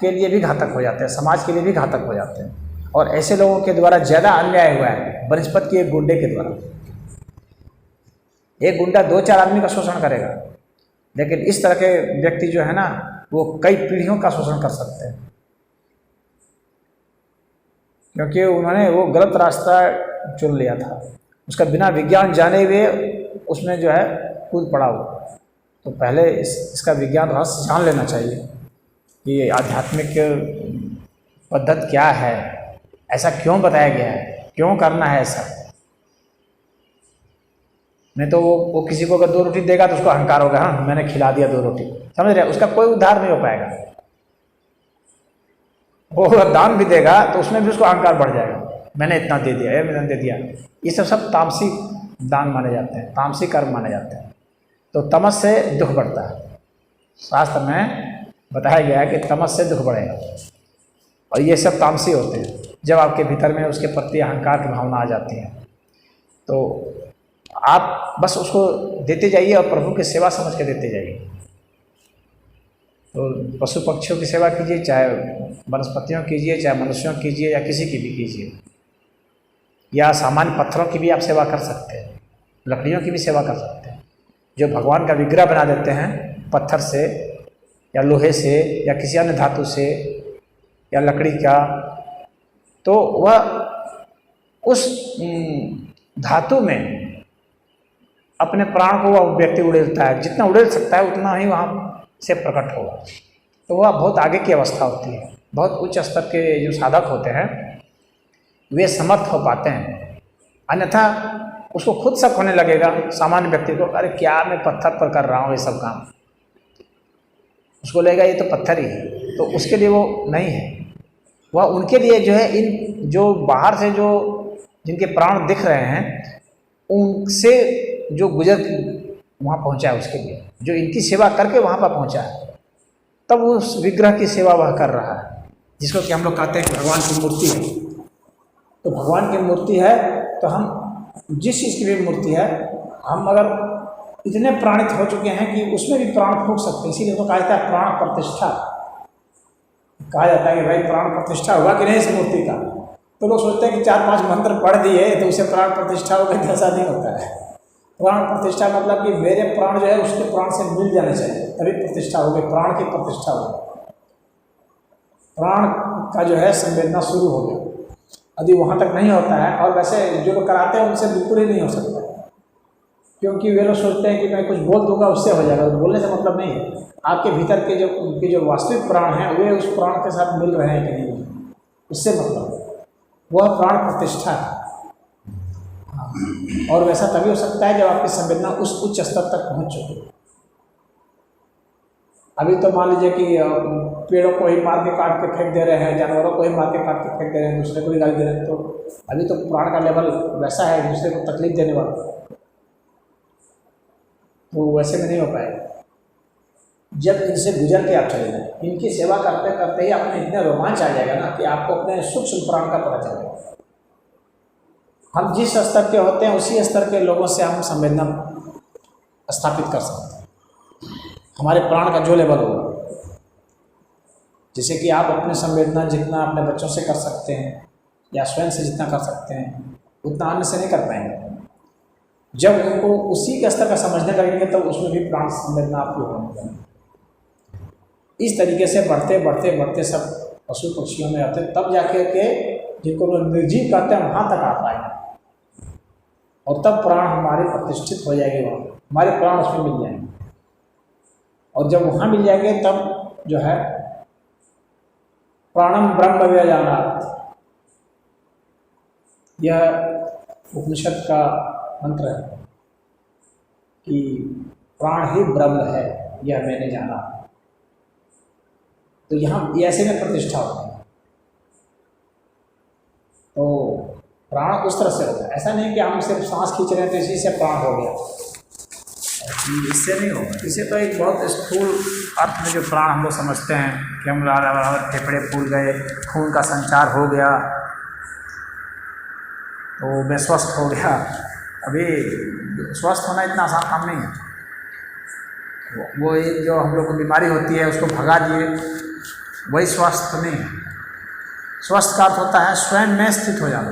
के लिए भी घातक हो जाते हैं, समाज के लिए भी घातक हो जाते हैं। और ऐसे लोगों के द्वारा ज़्यादा अन्याय हुआ है वनस्पति के एक गुंडे के द्वारा। एक गुंडा 2-4 आदमी का शोषण करेगा, लेकिन इस तरह के व्यक्ति जो है ना, वो कई पीढ़ियों का शोषण कर सकते हैं। क्योंकि उन्होंने वो गलत रास्ता चुन लिया था, उसका बिना विज्ञान जाने हुए उसमें जो है कूद पड़ा हुआ। तो पहले इसका विज्ञान रहस्य जान लेना चाहिए कि आध्यात्मिक पद्धति क्या है, ऐसा क्यों बताया गया है, क्यों करना है ऐसा। नहीं तो वो किसी को अगर 2 रोटी देगा तो उसको अहंकार होगा, हाँ मैंने खिला दिया 2 रोटी, समझ रहे, उसका कोई उद्धार नहीं हो पाएगा। वो अगर दान भी देगा तो उसमें भी उसको अहंकार बढ़ जाएगा, मैंने इतना दे दिया, मैंने दे दिया। ये सब तामसी दान माने जाते हैं, तामसी कर्म माने जाते हैं। तो तमस से दुख बढ़ता है। शास्त्र में बताया गया है कि तमस से दुख बढ़ेगा, और ये सब तामसी होते हैं। जब आपके भीतर में उसके प्रति अहंकार की भावना आ जाती है, तो आप बस उसको देते जाइए और प्रभु की सेवा समझ के देते जाइए। तो पशु पक्षियों की सेवा कीजिए, चाहे वनस्पतियों कीजिए, चाहे मनुष्यों कीजिए, या किसी की भी कीजिए, या सामान्य पत्थरों की भी आप सेवा कर सकते हैं, लकड़ियों की भी सेवा कर सकते हैं। जो भगवान का विग्रह बना देते हैं पत्थर से या लोहे से या किसी अन्य धातु से या लकड़ी का, तो वह उस धातु में अपने प्राण को वह व्यक्ति उड़ेलता है, जितना उड़ेल सकता है उतना ही वहाँ से प्रकट होगा। तो वह बहुत आगे की अवस्था होती है। बहुत उच्च स्तर के जो साधक होते हैं वे समर्थ हो पाते हैं, अन्यथा उसको खुद शक होने लगेगा सामान्य व्यक्ति को, अरे क्या मैं पत्थर पर कर रहा हूँ ये सब काम, उसको लगेगा ये तो पत्थर ही है। तो उसके लिए वो नहीं है, वह उनके लिए जो है इन जो बाहर से जो जिनके प्राण दिख रहे हैं उनसे जो गुजर वहाँ पहुँचा है, उसके लिए जो इनकी सेवा करके वहाँ पर पहुँचा है, तब उस विग्रह की सेवा वह कर रहा है, जिसको कि हम लोग कहते हैं कि भगवान की मूर्ति है। तो भगवान की मूर्ति है तो हम जिस चीज़ की भी मूर्ति है, हम अगर इतने प्राणित हो चुके हैं कि उसमें भी प्राण फूंक सकते हैं। इसीलिए तो कहा जाता है प्राण प्रतिष्ठा, कहा जाता है कि भाई प्राण प्रतिष्ठा हुआ कि नहीं इस मूर्ति का। तो लोग सोचते हैं कि 4-5 मंत्र पढ़ दिए तो उसे प्राण प्रतिष्ठा हो गई, ऐसा नहीं होता है। प्राण प्रतिष्ठा मतलब कि मेरे प्राण जो है उसके प्राण से मिल जाने चाहिए, तभी प्रतिष्ठा हो गई, प्राण की प्रतिष्ठा हो गई, प्राण का जो है संवेदना शुरू हो गया। यदि वहाँ तक नहीं होता है, और वैसे जो लोग कराते हैं उनसे बिल्कुल ही नहीं हो सकता, क्योंकि वे लोग सोचते हैं कि मैं कुछ बोल दूंगा उससे हो जाएगा। बोलने से मतलब नहीं है, आपके भीतर के जो उनके जो वास्तविक प्राण हैं वे उस प्राण के साथ मिल रहे हैं कि नहीं, उससे मतलब वह प्राण प्रतिष्ठा है। और वैसा तभी हो सकता है जब आपकी संवेदना उस उच्च स्तर तक पहुँच चुके। अभी तो मान लीजिए कि पेड़ों को ही मार के काट के फेंक दे रहे हैं, जानवरों को ही मार के काट के फेंक दे रहे हैं, दूसरे को भी गाली दे रहे हैं, तो अभी तो प्राण का लेवल वैसा है, दूसरे को तकलीफ देने वाला, तो वैसे में नहीं हो पाएगा। जब इनसे गुजर के आप चले जाए, इनकी सेवा करते करते ही आपने इतने रोमांच आ जाएगा ना कि आपको अपने सूक्ष्म प्राण का पता चलेगा। हम जिस स्तर के होते हैं उसी स्तर के लोगों से हम संवेदना स्थापित कर सकते हैं, हमारे प्राण का जो लेवल होगा। जैसे कि आप अपने संवेदना जितना अपने बच्चों से कर सकते हैं या स्वयं से जितना कर सकते हैं उतना अन्य से नहीं कर पाएंगे। जब उनको उसी के स्तर का समझने लगेंगे तब उसमें भी प्राण संवेदना आपकी होने लगेगी। इस तरीके से बढ़ते बढ़ते बढ़ते सब पशु पक्षियों में आते, तब जाके के जिनको लोग निर्जीव कहते हैं वहाँ तक आ पाएंगे, और तब प्राण हमारे प्रतिष्ठित हो जाएंगे, वहाँ हमारे प्राण उसमें मिल जाएंगे। और जब वहाँ मिल जाएंगे तब जो है प्राणम ब्रह्म व्यजानात्, यह उपनिषद का मंत्र है कि प्राण ही ब्रह्म है, यह मैंने जाना। तो यहाँ ऐसे में प्रतिष्ठा होती है। तो प्राण उस तरह से होता है, ऐसा नहीं कि हम सिर्फ सांस खींच रहे हैं तो इसी से प्राण हो गया, इससे नहीं होगा। इसे तो एक बहुत स्थूल अर्थ में जो प्राण हम लोग समझते हैं कि हम फेफड़े फूल गए, खून का संचार हो गया तो मैं स्वस्थ हो गया। अभी स्वस्थ होना इतना आसान काम नहीं है। वो एक जो हम लोग को बीमारी होती है उसको भगा दिए, वही स्वस्थ नहीं है। स्वस्थ का अर्थ होता है स्वयं में स्थित हो जाना,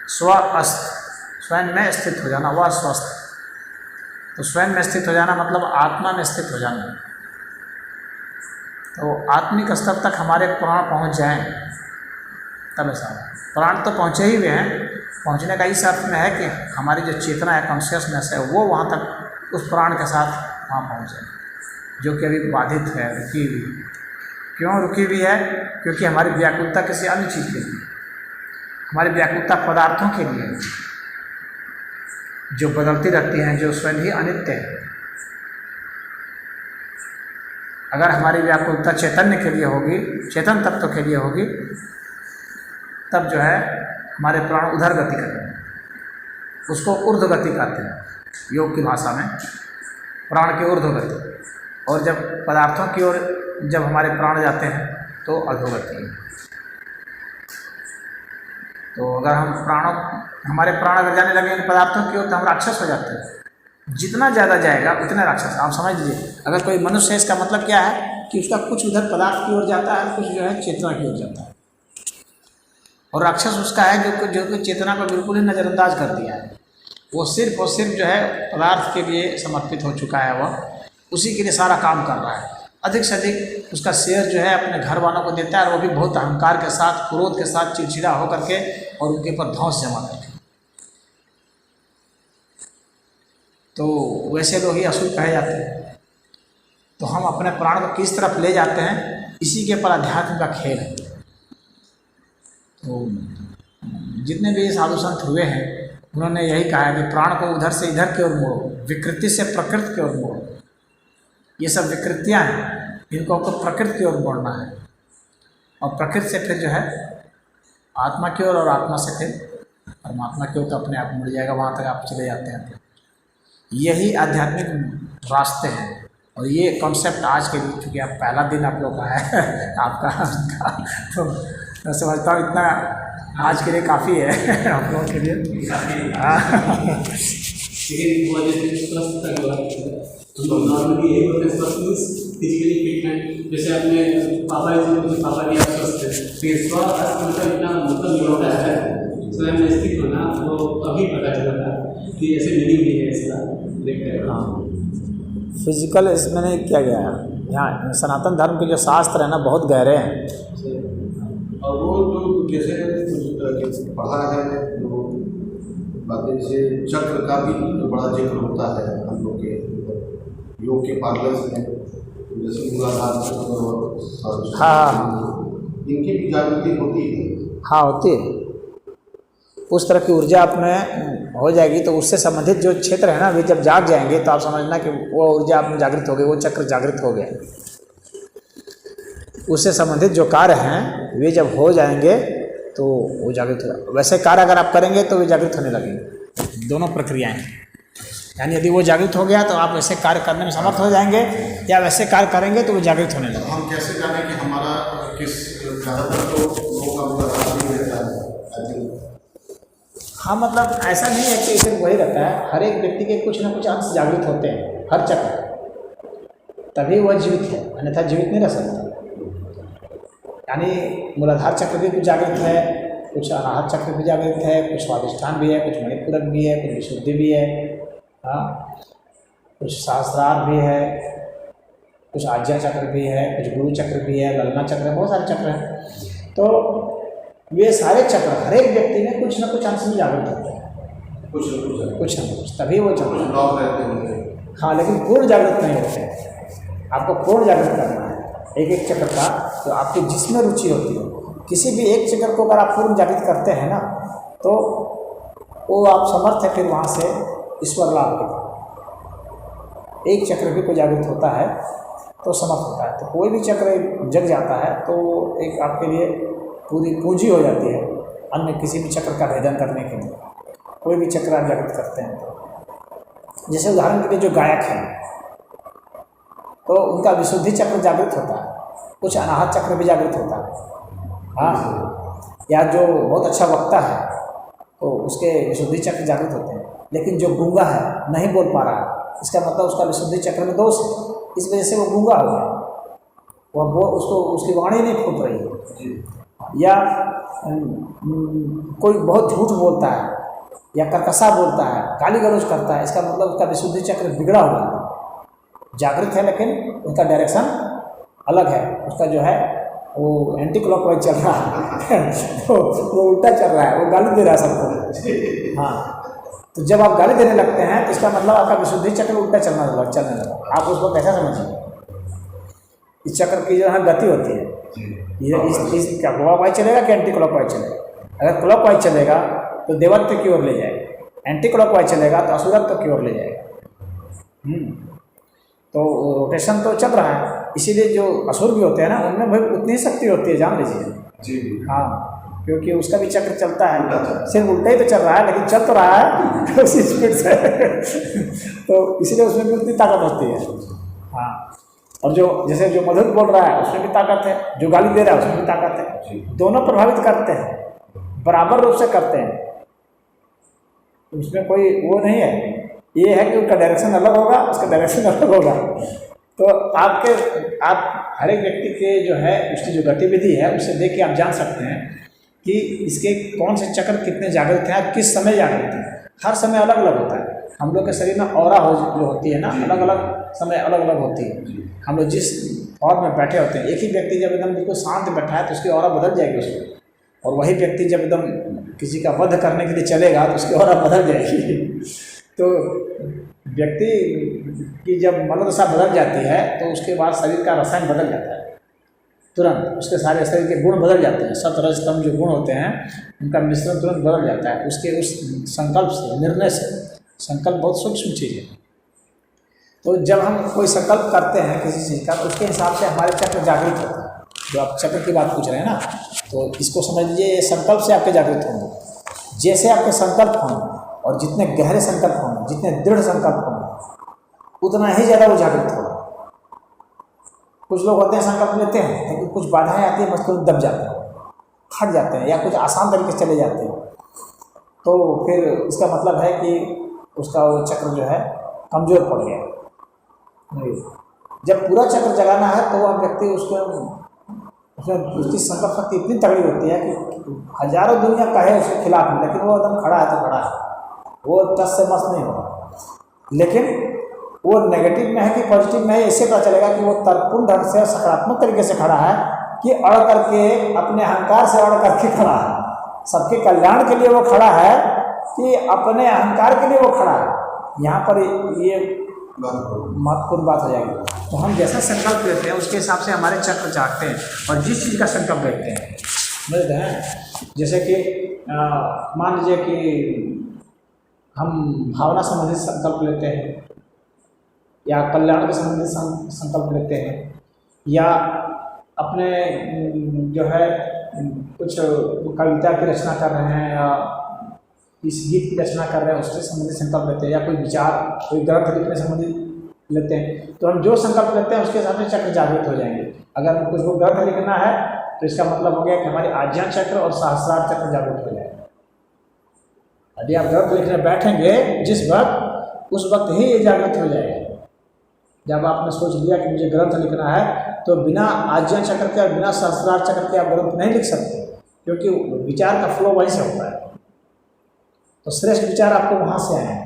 स्वयं में स्थित हो जाना, वह स्वस्थ। तो स्वयं में स्थित हो जाना मतलब आत्मा में स्थित हो जाना। तो आत्मिक स्तर तक हमारे प्राण पहुंच जाएं तब ऐसा हो। प्राण तो पहुँचे ही हुए हैं, पहुँचने का इस अर्थ में है कि हमारी जो चेतना है, कॉन्शियसनेस है, वो वहाँ तक उस प्राण के साथ वहाँ पहुँच जाए, जो कि अभी बाधित है, रुकी हुई। क्यों रुकी हुई है? क्योंकि हमारी व्याकुलता किसी अन्य चीज़ के लिए, हमारी व्याकुलता पदार्थों के लिए जो बदलती रहती हैं, जो स्वयं ही अनित्य है। अगर हमारी व्याकुलता चैतन्य के लिए होगी, चेतन तत्व के लिए होगी, तब जो है हमारे प्राण उधर गति करेंगे, उसको ऊर्ध्व गति कहते हैं योग की भाषा में, प्राण की ऊर्ध्व गति। और जब पदार्थों की ओर जब हमारे प्राण जाते हैं तो अधोगति है। तो अगर हमारे प्राण अगर जाने लगेंगे पदार्थों की ओर तो हम राक्षस हो जाते हैं। जितना ज़्यादा जाएगा उतना राक्षस। आप समझ लीजिए, अगर कोई मनुष्य है, इसका मतलब क्या है कि उसका कुछ उधर पदार्थ की ओर जाता है, कुछ जो है चेतना की ओर जाता है। और राक्षस उसका है जो चेतना को बिल्कुल ही नज़रअंदाज कर दिया है। वो सिर्फ और सिर्फ जो है पदार्थ के लिए समर्पित हो चुका है, वह उसी के लिए सारा काम कर रहा है। अधिक से अधिक उसका शेयर जो है अपने घर वालों को देता है, और वो भी बहुत अहंकार के साथ, क्रोध के साथ, चिड़चिड़ा होकर के और उनके ऊपर धौंस जमा करके। तो वैसे लोग ही असुर कहे जाते हैं। तो हम अपने प्राण को किस तरफ ले जाते हैं, इसी के ऊपर अध्यात्म का खेल है। तो जितने भी साधु संत हुए हैं उन्होंने यही कहा है कि प्राण को उधर से इधर की ओर मोड़ो, विकृति से प्रकृति की ओर मोड़ो। ये सब विकृतियाँ हैं, इनको आपको प्रकृति की ओर मोड़ना है, और प्रकृति से फिर जो है आत्मा की ओर, और आत्मा से फिर परमात्मा की ओर, तो अपने आप मुड़ जाएगा, वहाँ तक आप चले जाते हैं। यही आध्यात्मिक रास्ते हैं। और ये कॉन्सेप्ट आज के लिए, चूँकि आप पहला दिन आप लोग का है आपका, तो मैं समझता हूँ इतना आज के लिए काफ़ी है आप लोगों के लिए। फिजिकली फिट हैं, जैसे अपने पापा जी आप स्वस्थ है, तो स्वास्थ्य मतलब इतना मतलब होता है स्वयं में स्थित होना, वो अभी पता चला था कि ऐसे मीनिंग भी है इसका, देखते हैं। हाँ, फिजिकल इसमें नहीं किया गया है। यहाँ सनातन धर्म के जो शास्त्र है ना बहुत गहरे हैं। और वो जो जैसे पढ़ा है जो बातें, जैसे चक्र का भी तो बड़ा जिक्र होता है हम लोग के योग के पार्लर्स में, जैसे मूलाधार चक्र और हाँ, इनकी भी जागृति होती है। हाँ होती है। उस तरह की ऊर्जा आप में हो जाएगी तो उससे संबंधित जो क्षेत्र है ना, वे जब जाग जाएंगे तो आप समझना कि वो ऊर्जा आप में जागृत हो गई, वो चक्र जागृत हो गया। उससे संबंधित जो कार्य हैं वे जब हो जाएंगे तो वो जागृत होगा। वैसे कार्य अगर आप करेंगे तो वे जागृत होने लगेंगे। दोनों प्रक्रियाएं, यानी यदि वो जागृत हो गया तो आप वैसे कार्य करने में समर्थ हो जाएंगे, या वैसे कार्य करेंगे तो वो जागृत होने लगेंगे। हम कैसे जानें कि हमारा किस, ज़्यादातर तो लोगों का मूलाधार ही रहता है। हाँ, मतलब ऐसा नहीं है कि सिर्फ वही रहता है, हर एक व्यक्ति के कुछ ना कुछ अंश जागृत होते हैं, हर चक्र, तभी वह जीवित है, अन्यथा जीवित नहीं रह सकता। यानी मूलाधार चक्र भी कुछ जागृत है, कुछ अनाहत चक्र भी जागृत है, कुछ स्वादिष्ठान भी है, कुछ मणिपूरक भी है, कुछ विशुद्धि भी है, हाँ, कुछ सहस्रार भी है, कुछ आज्ञा चक्र भी है, कुछ गुरु चक्र भी है, ललना चक्र है, बहुत सारे चक्र हैं। तो वे सारे चक्र हर एक व्यक्ति में कुछ ना कुछ अंश में जागृत होते हैं, कुछ ना कुछ, तभी वो चक्र। हाँ, लेकिन पूर्ण जागृत नहीं होते हैं। आपको पूर्ण जागृत करना है एक एक चक्र का, तो आपकी जिसमें रुचि होती है, किसी भी एक चक्र को अगर आप पूर्ण जागृत करते हैं ना, तो वो आप समर्थ है फिर वहाँ से ईश्वर लाभ के। एक चक्र भी कोई जागृत होता है तो समर्थ होता है। तो कोई भी चक्र जग जाता है तो एक आपके लिए पूरी पूंजी हो जाती है अन्य किसी भी चक्र का भेदन करने के लिए। कोई भी चक्र आप जागृत करते हैं तो, जैसे उदाहरण के लिए जो गायक हैं तो उनका विशुद्धि चक्र जागृत होता है, कुछ अनाहत चक्र भी जागृत होता है। हाँ, या जो बहुत अच्छा वक्ता है तो उसके विशुद्धि चक्र जागृत होते हैं। लेकिन जो गूंगा है, नहीं बोल पा रहा है, इसका मतलब उसका विशुद्धि चक्र में दोष है, इस वजह से वो गूंगा हो गया, वो उसको उसकी वाणी नहीं फूट रही है। या कोई बहुत झूठ बोलता है या कर्कशा बोलता है, गाली गलौज करता है, इसका मतलब उसका विशुद्धि चक्र बिगड़ा हुआ है। जागृत है लेकिन उसका डायरेक्शन अलग है, उसका जो है वो एंटी क्लॉकवाइज चल रहा है तो वो उल्टा चल रहा है, वो गाली दे रहा है सबको। हाँ, तो जब आप गाली देने लगते हैं तो इसका मतलब आपका विशुद्धि चक्र उल्टा चलने लगा। आप उसको कैसा समझिए, इस चक्र की जो है गति होती है, ये इस क्या क्लॉकवाइज चलेगा कि एंटी क्लॉकवाइज चलेगा। अगर क्लॉकवाइज चलेगा तो देवत्व की ओर ले जाएगा, एंटी क्लॉकवाइज चलेगा तो असुरत्व की ओर ले जाएगा। तो रोटेशन तो चल रहा है, इसीलिए जो असुर भी होते हैं ना, उनमें भाई उतनी ही शक्ति होती है, जान लीजिए जी। हाँ, क्योंकि उसका भी चक्र चलता है, सिर्फ उल्टा ही तो चल रहा है लेकिन चल तो रहा है उसी स्पीड से तो इसीलिए उसमें भी उतनी ताकत होती है। हाँ, और जो जैसे जो मधुर बोल रहा है उसमें भी ताकत है, जो गाली दे रहा है उसमें भी ताकत है। दोनों प्रभावित करते हैं, बराबर रूप से करते हैं, उसमें कोई वो नहीं है। ये है कि उसका डायरेक्शन अलग होगा, उसका डायरेक्शन अलग होगा। तो आप हर एक व्यक्ति के जो है उसकी जो गतिविधि है उससे देख के आप जान सकते हैं कि इसके कौन से चक्र कितने जागृत हैं, किस समय जागृत हैं। हर समय अलग अलग होता है। हम लोग के शरीर में ऑरा जो होती है ना, अलग अलग समय अलग अलग होती है। हम लोग जिस फॉर्म में बैठे होते हैं। एक ही व्यक्ति जब एकदम बिल्कुल शांत बैठा है तो उसकी ऑरा बदल जाएगी उसमें, और वही व्यक्ति जब एकदम किसी का वध करने के लिए चलेगा तो उसकी ऑरा बदल जाएगी। तो व्यक्ति की जब मनोदशा बदल जाती है तो उसके बाद शरीर का रसायन बदल जाता है तुरंत, उसके सारे शरीर के गुण बदल जाते हैं। सत रज तम जो गुण होते हैं उनका मिश्रण तुरंत बदल जाता है उसके उस संकल्प से, निर्णय से। संकल्प बहुत सूक्ष्म चीज़ है। तो जब हम कोई संकल्प करते हैं किसी चीज़ का तो उसके हिसाब से हमारे चक्र जागृत होते हैं। जो आप चक्र की बात पूछ रहे हैं ना, तो इसको समझ लीजिए ये संकल्प से आपके जागृत होंगे। जैसे आपके संकल्प होंगे और जितने गहरे संकल्प होंगे, जितने दृढ़ संकल्प होंगे, उतना ही ज़्यादा वो जागृत होगा। कुछ लोग होते हैं संकल्प लेते हैं लेकिन कुछ बाधाएं आती है, बस दब जाते हैं, हट जाते हैं, या कुछ आसान तरीके से चले जाते हैं। तो फिर इसका मतलब है कि उसका वो चक्र जो है कमज़ोर पड़ गया। जब पूरा चक्र जगाना है तो वह व्यक्ति उसकी संकल्प शक्ति इतनी तगड़ी होती है कि हजारों दुनिया कहे उसके खिलाफ में, लेकिन वो एकदम खड़ा है तो खड़ा है, वो टस से मस नहीं होगा। लेकिन वो नेगेटिव में है कि पॉजिटिव में है, इससे पता चलेगा कि वो तर्कपूर्ण ढंग से सकारात्मक तरीके से खड़ा है कि अड़ करके अपने अहंकार से अड़ करके खड़ा है। सबके कल्याण के लिए वो खड़ा है कि अपने अहंकार के लिए वो खड़ा है। यहाँ पर ये महत्वपूर्ण बात हो जाएगी। तो हम जैसा संकल्प लेते हैं उसके हिसाब से हमारे चक्र जागते हैं और जिस चीज़ का संकल्प लेते हैं, समझते हैं। जैसे कि मान लीजिए कि हम भावना संबंधित संकल्प लेते हैं या कल्याण के संबंधित संकल्प लेते हैं, या अपने जो है कुछ कविता की रचना कर रहे हैं या इस गीत की रचना कर रहे हैं उससे संबंधित संकल्प लेते हैं, या कोई विचार कोई ग्रंथ लिखने संबंधित लेते हैं। तो हम जो संकल्प लेते हैं उसके हिसाब से चक्र जागृत हो जाएंगे। अगर कुछ को ग्रंथ लिखना है तो इसका मतलब हो गया कि हमारी आज्ञा चक्र और सहस्रार चक्र जागृत हो जाएगा। यदि आप ग्रंथ लिखने बैठेंगे जिस वक्त, उस वक्त ही ये जागृत हो जाएगा। जब आपने सोच लिया कि मुझे ग्रंथ लिखना है तो बिना आज्ञा चक्र के और बिना सहस्रार चक्र के आप ग्रंथ नहीं लिख सकते, क्योंकि विचार का फ्लो वहीं से होता है। तो श्रेष्ठ विचार आपको वहाँ से आए हैं।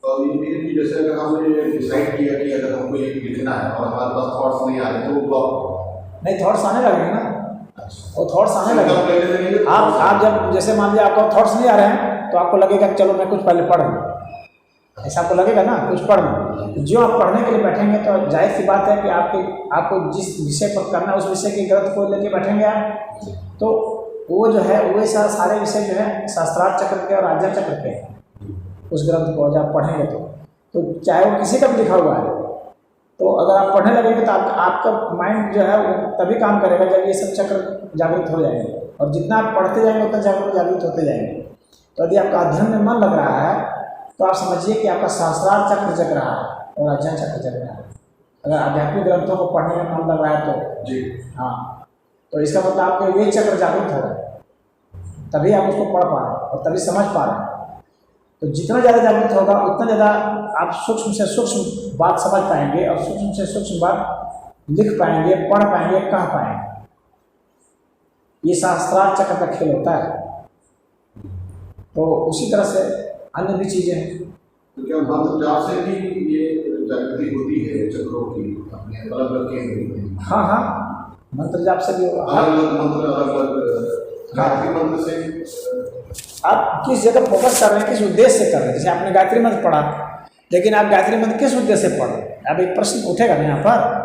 और ये जैसे अगर हमने डिसाइड किया कि अगर हमको ये लिखना है और हमारे पास थॉट्स नहीं आ रहे तो वो ब्लॉक नहीं, थॉट्स आने लगेंगे ना। वो थॉट्स आने लगेंगे। आप जब जैसे मान लीजिए आपको थॉट्स नहीं आ रहे हैं तो आपको लगेगा कि चलो मैं कुछ पहले पढ़ लूँ, ऐसा आपको लगेगा ना, कुछ पढ़ लूँ। जो आप पढ़ने के लिए बैठेंगे तो जाहिर सी बात है कि आपको जिस विषय पर करना है उस विषय के ग्रंथ को लेके बैठेंगे आप, तो वो जो है वो सारे विषय जो है शास्त्रार्थ चक्र के और आज्ञा चक्र के हैं। उस ग्रंथ को जब पढ़ेंगे तो चाहे वो किसी का भी लिखा हुआ है, तो अगर आप पढ़ने लगेंगे तो आपका माइंड जो है वो तभी काम करेगा जब ये सब चक्र जागृत हो जाएंगे। और जितना आप पढ़ते जाएंगे उतना जागृत होते जाएंगे। तो यदि आपका अध्ययन में मन लग रहा है तो आप समझिए कि आपका शास्त्रार्थ चक्र जग रहा है और आज्ञा चक्र जग रहा है। अगर आध्यात्मिक ग्रंथों को पढ़ने में मन लग रहा है तो जी हाँ, तो इसका मतलब आपके ये चक्र जागृत हो रहा है, तभी आप उसको पढ़ पा रहे हैं और तभी समझ पा रहे हैं। तो जितना ज़्यादा जागृत होगा उतना ज़्यादा आप सूक्ष्म से सूक्ष्म बात समझ पाएंगे और सूक्ष्म से सूक्ष्म बात लिख पाएंगे, पढ़ पाएंगे, कह पाएंगे। ये शास्त्रार्थ चक्र का खेल होता है। तो उसी तरह से अन्य भी चीज़ें हैं। तो क्या मंत्र जाप से भी ये जागृति होती है चक्रों की अपने अलग अलग केंद्र? हाँ हाँ, मंत्र जाप से भी होगा। अलग मंत्र अलग गायत्री मंत्र से आप किस जगह फोकस कर रहे हैं, किस उद्देश्य से कर रहे हैं। जैसे आपने गायत्री मंत्र पढ़ा, लेकिन आप गायत्री मंत्र किस उद्देश्य से पढ़ रहे हैं? अब एक प्रश्न उठेगा ना यहाँ पर।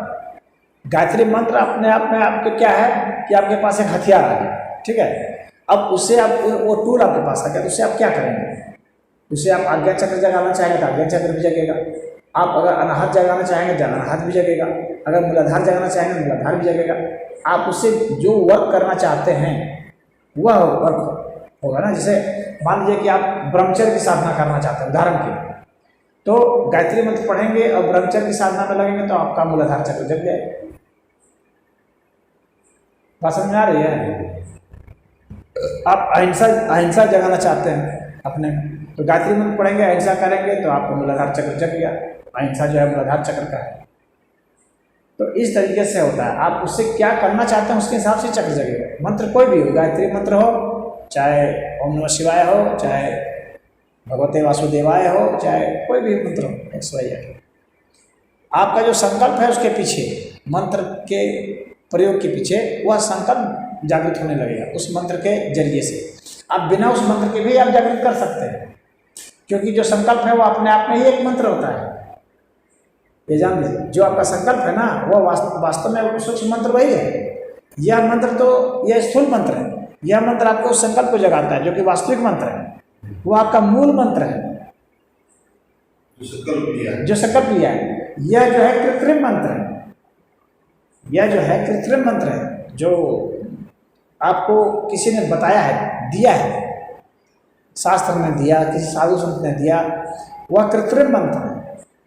गायत्री मंत्र अपने आप में आपके क्या है कि आपके पास एक हथियार आ गया, ठीक है। अब उससे आप वो टूल आपके पास आ गया, तो उससे आप क्या करेंगे? उससे आप आज्ञा चक्र जगाना चाहेंगे तो आज्ञा चक्र भी जगेगा। आप अगर अनाहत जगाना चाहेंगे तो अनाहत भी जगेगा। अगर मूलाधार जगाना चाहेंगे तो मूलाधार भी जगेगा। आप उससे जो वर्क करना चाहते हैं वह वर्क होगा ना। जैसे मान लीजिए कि आप ब्रह्मचर्य की साधना करना चाहते हैं, उदाहरण के लिए, तो गायत्री मंत्र पढ़ेंगे और ब्रह्मचर्य की साधना में लगेंगे तो आपका मूलाधार चक्र जग जाएगा। बात समझ में आ रही है? आप अहिंसा जगाना चाहते हैं अपने, तो गायत्री मंत्र पढ़ेंगे, अहिंसा करेंगे तो आपका मूलाधार चक्र जग गया। अहिंसा जो है मूलाधार चक्र का है। तो इस तरीके से होता है। आप उससे क्या करना चाहते हैं उसके हिसाब से चक्र जगेगा। मंत्र कोई भी हो, गायत्री मंत्र हो, चाहे ओम नमः शिवाय हो, चाहे भगवते वासुदेवाय हो, चाहे कोई भी मंत्र हो, XYZ। आपका जो संकल्प है उसके पीछे, मंत्र के प्रयोग के पीछे वह संकल्प जागृत होने लगेगा उस मंत्र के जरिए से। आप बिना उस मंत्र के भी आप जागृत कर सकते हैं, क्योंकि जो संकल्प है वो अपने आप में ही एक मंत्र होता है। ये जान लीजिए, जो आपका संकल्प है ना वह वास्तव में सूक्ष्म मंत्र वही है। यह मंत्र तो यह स्थूल मंत्र है, यह मंत्र आपको उस संकल्प को जगाता है जो कि वास्तविक मंत्र है, वो आपका मूल मंत्र है जो संकल्प लिया है। यह जो है कृत्रिम मंत्र है, यह जो है कृत्रिम मंत्र है जो आपको किसी ने बताया है, दिया है, शास्त्र ने दिया, किसी साधु संत ने दिया, वह कृत्रिम मंत्र है।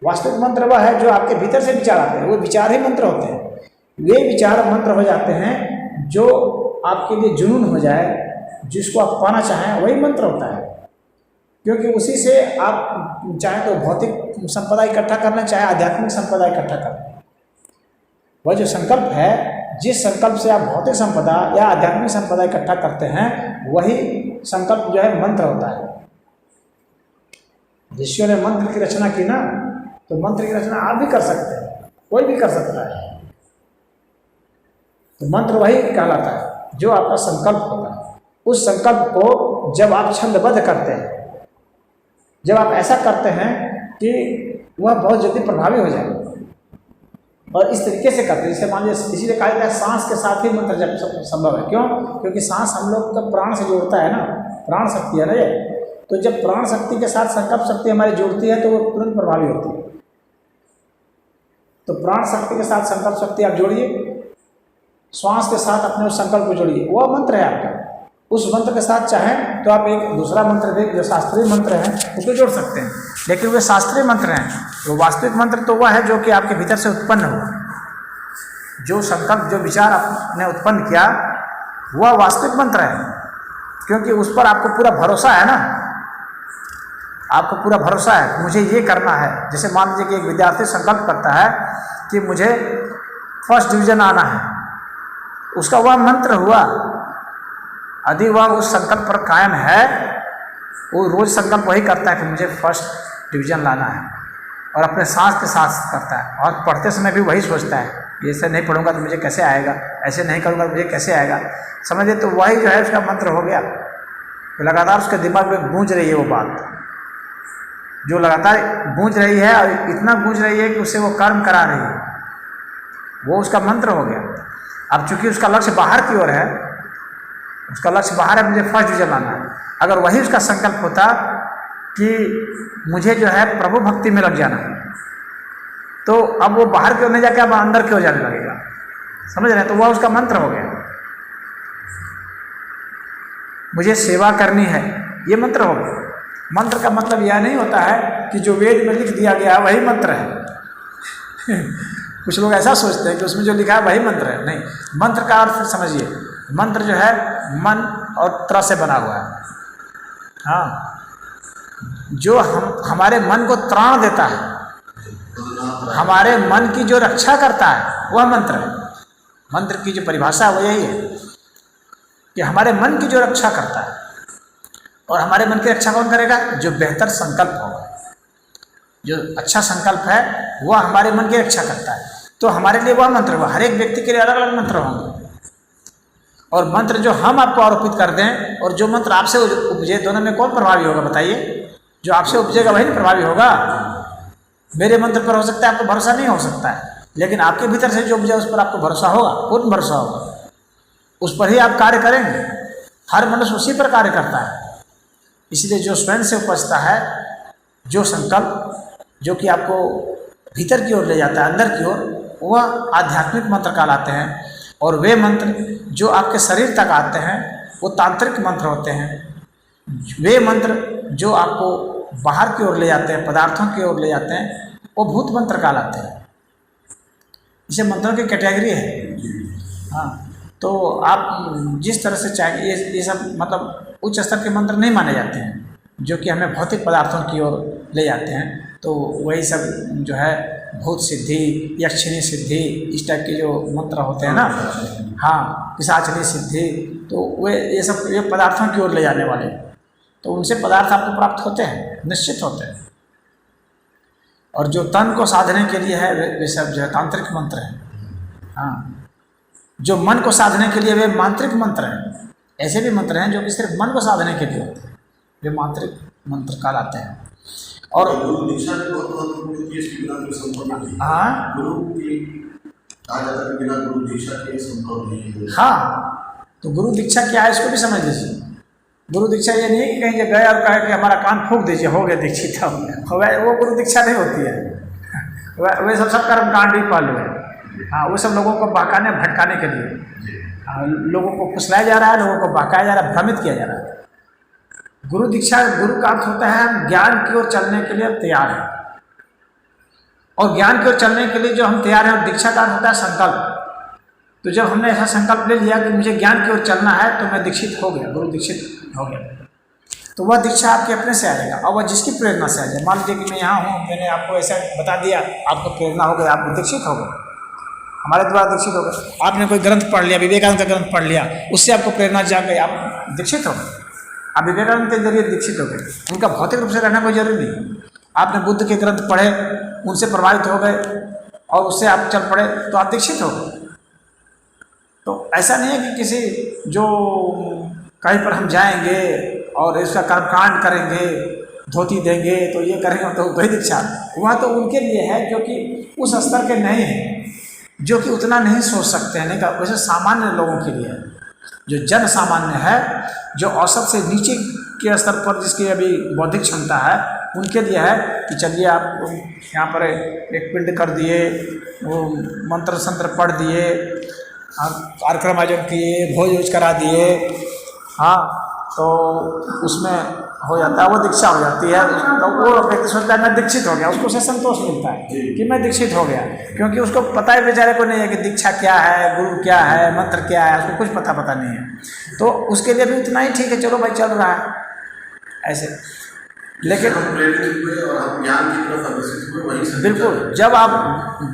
वास्तविक मंत्र वह है जो आपके भीतर से विचार आते हैं, वो विचार ही मंत्र होते हैं। वे विचार मंत्र हो जाते हैं जो आपके लिए जुनून हो जाए, जिसको आप पाना चाहें वही मंत्र होता है, क्योंकि उसी से आप चाहे तो भौतिक संपदा इकट्ठा करना, चाहे आध्यात्मिक संपदा इकट्ठा करना। वह जो संकल्प है, जिस संकल्प से आप भौतिक संपदा या आध्यात्मिक संपदा इकट्ठा करते हैं, वही संकल्प जो है मंत्र होता है। ऋषियों ने मंत्र की रचना की ना, तो मंत्र की रचना आप भी कर सकते हैं, कोई भी कर सकता है। तो मंत्र वही कहलाता है जो आपका संकल्प होता है। उस संकल्प को जब आप छंदबद्ध करते हैं, जब आप ऐसा करते हैं कि वह बहुत जल्दी प्रभावी हो जाए, और इस तरीके से करते हैं, जैसे मान लीजिए, इसीलिए कहा जाता है सांस के साथ ही मंत्र जप संभव है। क्यों? क्योंकि सांस हम लोग का प्राण से जोड़ता है ना, प्राण शक्ति है ना ये। तो जब प्राण शक्ति के साथ संकल्प शक्ति हमारी जुड़ती है तो वो तुरंत प्रभावी होती है। तो प्राण शक्ति के साथ संकल्प शक्ति आप जोड़िए, श्वास के साथ अपने उस संकल्प को जोड़िए, वह मंत्र है आपका। उस मंत्र के साथ चाहें तो आप एक दूसरा मंत्र भी जो शास्त्रीय मंत्र है उसको जोड़ सकते हैं, लेकिन वे शास्त्रीय मंत्र हैं। तो वास्तविक मंत्र तो वह है जो कि आपके भीतर से उत्पन्न हुआ, जो संकल्प, जो विचार आपने उत्पन्न किया, वह वास्तविक मंत्र है, क्योंकि उस पर आपको पूरा भरोसा है ना, आपको पूरा भरोसा है मुझे ये करना है। जैसे मान लीजिए कि एक विद्यार्थी संकल्प करता है कि मुझे फर्स्ट डिवीजन आना है, उसका वह मंत्र हुआ। यदि वह उस संकल्प पर कायम है, वो रोज संकल्प वही करता है कि मुझे फर्स्ट डिवीजन लाना है, और अपने सांस के साथ करता है, और पढ़ते समय भी वही सोचता है ऐसे नहीं पढ़ूंगा तो मुझे कैसे आएगा, ऐसे नहीं करूंगा तो मुझे कैसे आएगा, समझिए। तो वही जो है उसका मंत्र हो गया। तो लगातार उसके दिमाग में गूंज रही है वो बात, जो लगातार गूंज रही है, और इतना गूंज रही है कि उससे वो कर्म करा रही है, वो उसका मंत्र हो गया। अब चूंकि उसका लक्ष्य बाहर की ओर है, उसका लक्ष्य बाहर है, मुझे फर्स्ट डिवीजन लाना है। अगर वही उसका संकल्प होता कि मुझे जो है प्रभु भक्ति में लग जाना, तो अब वो बाहर की ओर नहीं जाके अब अंदर की ओर जाने लगेगा, समझ रहे हैं? तो वह उसका मंत्र हो गया। मुझे सेवा करनी है, ये मंत्र हो गया। मंत्र का मतलब यह नहीं होता है कि जो वेद में लिख दिया गया है वही मंत्र है। कुछ लोग ऐसा सोचते हैं कि उसमें जो लिखा है वही मंत्र है। नहीं, मंत्र का अर्थ समझिए। मंत्र जो है मन और त्र से बना हुआ है। हाँ, जो हमारे मन को त्राण देता है, हमारे मन की जो रक्षा करता है, वह मंत्र है। मंत्र की जो परिभाषा है वो यही है कि हमारे मन की जो रक्षा करता है। और हमारे मन की रक्षा कौन करेगा? जो बेहतर संकल्प होगा, जो अच्छा संकल्प है वह हमारे मन की रक्षा करता है। तो हमारे लिए वह मंत्र हुआ। हर एक व्यक्ति के लिए अलग अलग मंत्र होंगे, और मंत्र जो हम आपको आरोपित कर दें और जो मंत्र आपसे उपजे, दोनों में कौन प्रभावी होगा बताइए? जो आपसे उपजेगा वही प्रभावी होगा। मेरे मंत्र पर हो सकता है आपको भरोसा नहीं हो सकता है, लेकिन आपके भीतर से जो उपजे उस पर आपको भरोसा होगा, पूर्ण भरोसा होगा, उस पर ही आप कार्य करेंगे। हर मनुष्य उसी पर कार्य करता है। इसलिए जो स्वयं से उपजता है, जो संकल्प जो कि आपको भीतर की ओर ले जाता है, अंदर की ओर, वह आध्यात्मिक मंत्र कहलाते हैं। और वे मंत्र जो आपके शरीर तक आते हैं वो तांत्रिक मंत्र होते हैं। वे मंत्र जो आपको बाहर की ओर ले जाते हैं, पदार्थों की ओर ले जाते हैं, वो भूत मंत्र कहलाते हैं। इसे मंत्रों की कैटेगरी है। हाँ, तो आप जिस तरह से चाहे, ये सब मतलब उच्च स्तर के मंत्र नहीं माने जाते हैं, जो कि हमें भौतिक पदार्थों की ओर ले जाते हैं। तो वही सब जो है भूत सिद्धि, यक्षिणी सिद्धि, इस टाइप के जो मंत्र होते हैं ना, हाँ, पिशाचिनी सिद्धि, तो वे ये सब ये पदार्थों की ओर ले जाने वाले, तो उनसे पदार्थ आपको प्राप्त होते हैं, निश्चित होते हैं। और जो तन को साधने के लिए है वे सब जो है तांत्रिक मंत्र हैं। हाँ, जो मन को साधने के लिए वे मांत्रिक मंत्र हैं। ऐसे भी मंत्र हैं जो कि सिर्फ मन को साधने के लिए होते हैं, वे मांत्रिक मंत्र कहलाते हैं। और गुरु दीक्षा भी बहुत महत्वपूर्ण होती है, इसके बिना कोई संभव नहीं। हाँ, गुरु की कहा जाता है कि बिना गुरु दीक्षा के संभव नहीं है। हाँ, तो गुरु दीक्षा क्या है इसको भी समझ लीजिए। गुरु दीक्षा ये नहीं कि कहीं गए और कहे कि हमारा कान फूंक दीजिए, हो गया दीक्षित हो गया, वो गुरु दीक्षा नहीं होती है। वे सब कर्मकांड ही पालू है। हाँ, वो सब लोगों को बहकाने भटकाने के लिए, लोगों को फुसलाया जा रहा है, लोगों को बहकाया जा रहा है, भ्रमित किया जा रहा है। गुरु दीक्षा, गुरु का अर्थ होता है हम ज्ञान की ओर चलने के लिए तैयार हैं, और ज्ञान की ओर चलने के लिए जो हम तैयार हैं, और दीक्षा का अर्थ होता है संकल्प। तो जब हमने ऐसा संकल्प ले लिया कि मुझे ज्ञान की ओर चलना है, तो मैं दीक्षित हो गया, गुरु दीक्षित हो गया, तो वह दीक्षा आपके अपने से आ जाएगा। और वह जिसकी प्रेरणा से आ जाए, मान लीजिए कि मैं यहाँ हूँ, मैंने आपको ऐसा बता दिया, आपको प्रेरणा हो गई, आप दीक्षित हो गए, हमारे द्वारा दीक्षित हो गए। आपने कोई ग्रंथ पढ़ लिया, विवेकानंद का ग्रंथ पढ़ लिया, उससे आपको प्रेरणा जाग गई, आप दीक्षित हो गए। आप विवेकानंद के जरिए दीक्षित हो गए, उनका भौतिक रूप से रहना कोई जरूरी नहीं। आपने बुद्ध के ग्रंथ पढ़े, उनसे प्रभावित हो गए और उससे आप चल पड़े, तो आप दीक्षित हो गए। तो ऐसा नहीं है कि किसी जो कहीं पर हम जाएंगे और इसका कर्मकांड करेंगे, धोती देंगे, तो ये करेंगे, तो वही दीक्षा। वह तो उनके लिए है जो कि उस स्तर के नहीं हैं, जो कि उतना नहीं सोच सकते हैं, नहीं। वैसे सामान्य लोगों के लिए है, जो जन सामान्य है, जो औसत से नीचे के स्तर पर जिसकी अभी बौद्धिक क्षमता है, उनके लिए है कि चलिए आप यहाँ पर एक पिंड कर दिए, वो मंत्र संत्र पढ़ दिए, कार्यक्रम आयोजन किए, भोज वोज करा दिए, हाँ, तो उसमें हो जाता है, वो दीक्षा हो जाती है। तो वो व्यक्ति सोचता है मैं दीक्षित हो गया, उसको उससे संतोष मिलता है कि मैं दीक्षित हो गया, क्योंकि उसको पता है बेचारे को नहीं है कि दीक्षा क्या है, गुरु क्या है, मंत्र क्या है, उसको कुछ पता नहीं है। तो उसके लिए भी उतना ही ठीक है, चलो भाई चल रहा है ऐसे। लेकिन बिल्कुल, जब आप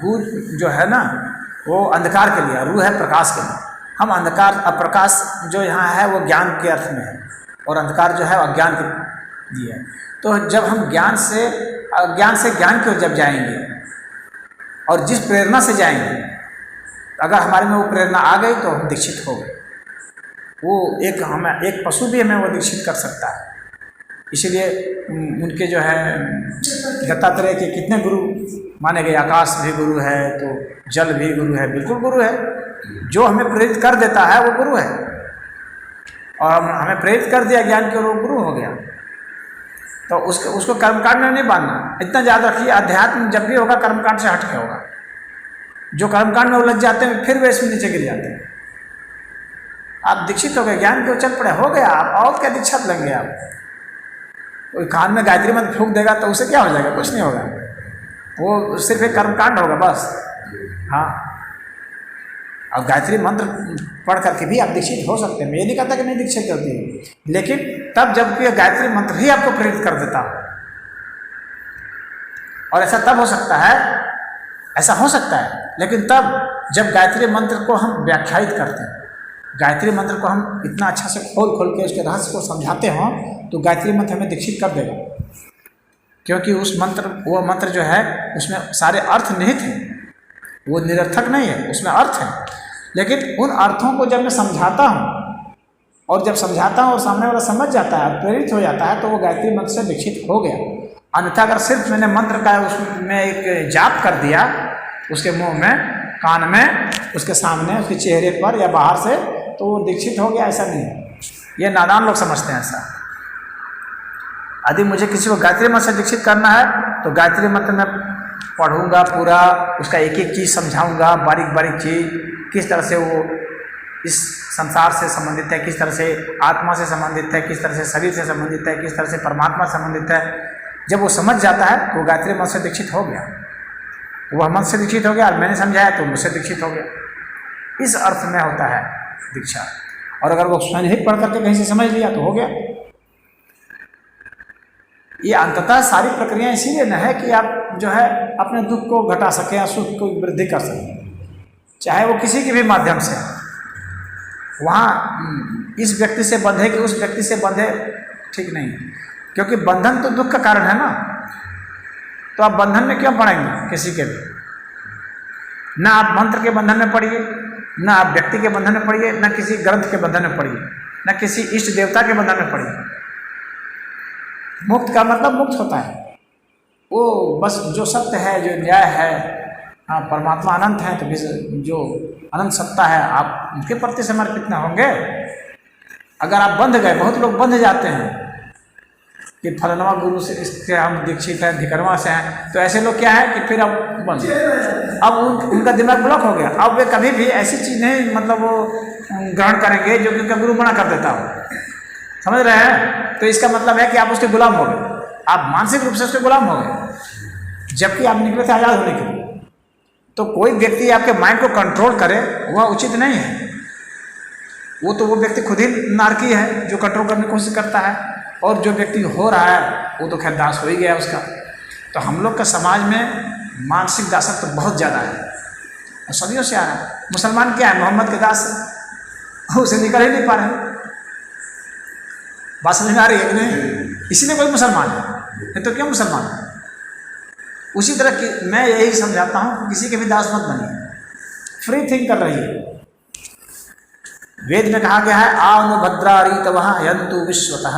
गुरु जो है ना, वो अंधकार के लिए, रूह है प्रकाश के लिए। हम अंधकार, अप्रकाश जो यहाँ है वो ज्ञान के अर्थ में है, और अंधकार जो है अज्ञान के लिए है। तो जब हम ज्ञान से ज्ञान की ओर जब जाएंगे, और जिस प्रेरणा से जाएंगे, अगर हमारे में वो प्रेरणा आ गई तो हम दीक्षित हो गए। वो एक पशु भी हमें वो दीक्षित कर सकता है। इसीलिए उनके जो है दत्तात्रेय के कितने गुरु माने गए। आकाश भी गुरु है, तो जल भी गुरु है, बिल्कुल गुरु है। जो हमें प्रेरित कर देता है वो गुरु है, और हमें प्रेरित कर दिया ज्ञान की ओर, वो गुरु हो गया। तो उसको कर्मकांड में नहीं बांधना, इतना याद रखिए। अध्यात्म जब भी होगा कर्मकांड से हट के होगा। जो कर्मकांड में उलझ जाते हैं फिर वे इसमें नीचे गिर जाते हैं। आप दीक्षित हो गए, ज्ञान की ओर चल पड़े, हो गया आप, और क्या दीक्षा लेंगे आप? कोई कान में गायत्री मंत्र फूंक देगा तो उसे क्या हो जाएगा? कुछ नहीं होगा, वो सिर्फ एक कर्मकांड होगा बस। हाँ, और गायत्री मंत्र पढ़ करके भी आप दीक्षित हो सकते हैं, मैं ये नहीं कहता कि नहीं दीक्षित होती है, लेकिन तब जब कि गायत्री मंत्र ही आपको प्रेरित कर देता हो। और ऐसा तब हो सकता है, ऐसा हो सकता है, लेकिन तब जब गायत्री मंत्र को हम व्याख्यायित करते हैं, गायत्री मंत्र को हम इतना अच्छा से खोल के उसके रहस्य को समझाते हों, तो गायत्री मंत्र हमें दीक्षित कर देगा। क्योंकि वो मंत्र जो है उसमें सारे अर्थ निहित हैं, वो निरर्थक नहीं है, उसमें अर्थ है। लेकिन उन अर्थों को जब मैं समझाता हूँ, और जब समझाता हूँ और सामने वाला समझ जाता है, प्रेरित हो जाता है, तो वो गायत्री मंत्र से दीक्षित हो गया। अन्यथा अगर सिर्फ मैंने मंत्र का उसमें एक जाप कर दिया, उसके मुंह में, कान में, उसके सामने, उसके चेहरे पर या बाहर से, तो वो दीक्षित हो गया, ऐसा नहीं है। ये नादान लोग समझते हैं ऐसा। यदि मुझे किसी को गायत्री मंत्र से दीक्षित करना है, तो गायत्री मंत्र में पढ़ूंगा पूरा, उसका एक एक चीज़ समझाऊंगा, बारीक बारीक चीज़, किस तरह से वो इस संसार से संबंधित है, किस तरह से आत्मा से संबंधित है, किस तरह से शरीर से संबंधित है, किस तरह से परमात्मा से संबंधित है। जब वो समझ जाता है तो वो गायत्री मंत्र से दीक्षित हो गया, वह मंत्र से दीक्षित हो गया, और मैंने समझाया तो मुझसे दीक्षित हो गया। इस अर्थ में होता है दीक्षा। और अगर वो स्वयं ही पढ़ करके कहीं से समझ लिया तो हो गया। ये अंततः सारी प्रक्रिया इसीलिए न है कि आप जो है अपने दुख को घटा सकें या सुख को वृद्धि कर सकें, चाहे वो किसी के भी माध्यम से। वहाँ इस व्यक्ति से बंधे कि उस व्यक्ति से बंधे ठीक नहीं है, क्योंकि बंधन तो दुख का कारण है ना। तो आप बंधन में क्यों पड़ेंगे किसी के भी? ना आप मंत्र के बंधन में पड़िए, ना आप व्यक्ति के बंधन में पड़िए, ना किसी ग्रंथ के बंधन में पड़िए, ना किसी इष्ट देवता के बंधन में पड़िए। मुक्त का मतलब मुक्त होता है वो, बस जो सत्य है, जो न्याय है, हाँ परमात्मा अनंत है, तो जो अनंत सत्ता है आप उनके प्रति समर्पित ना होंगे। अगर आप बंध गए, बहुत लोग बंध जाते हैं कि फलनवा गुरु से इससे हम दीक्षित हैं, धिकरवा से हैं, तो ऐसे लोग क्या है कि फिर अब बंद, अब उनका दिमाग ब्लॉक हो गया। अब वे कभी भी ऐसी चीज़ नहीं मतलब वो ग्रहण करेंगे जो कि उनका गुरु मना कर देता हो, समझ रहे हैं? तो इसका मतलब है कि आप उसके गुलाम हो गए, आप मानसिक रूप से उसके गुलाम हो गए, जबकि आप निकले थे आज़ाद होने के लिए। तो कोई व्यक्ति आपके माइंड को कंट्रोल करे वह उचित नहीं है। वो व्यक्ति खुद ही नारकी है जो कंट्रोल करने की कोशिश करता है, और जो व्यक्ति हो रहा है वो तो खैर दास हो ही गया उसका। तो हम लोग का समाज में मानसिक दासत्व तो बहुत ज़्यादा है और सदियों से आ रहा है। मुसलमान क्या है? मोहम्मद के दास है, उसे निकल ही नहीं पा रहे। बात समझ में आ रही है कि नहीं? इसीलिए कोई मुसलमान है, नहीं तो क्यों मुसलमान है? उसी तरह की मैं यही समझाता हूँ, किसी के भी दास मत बनिए, फ्री थिंक कर रही है। वेद में कहा गया है आनु भद्रारीतवः यन्तु विश्वतः,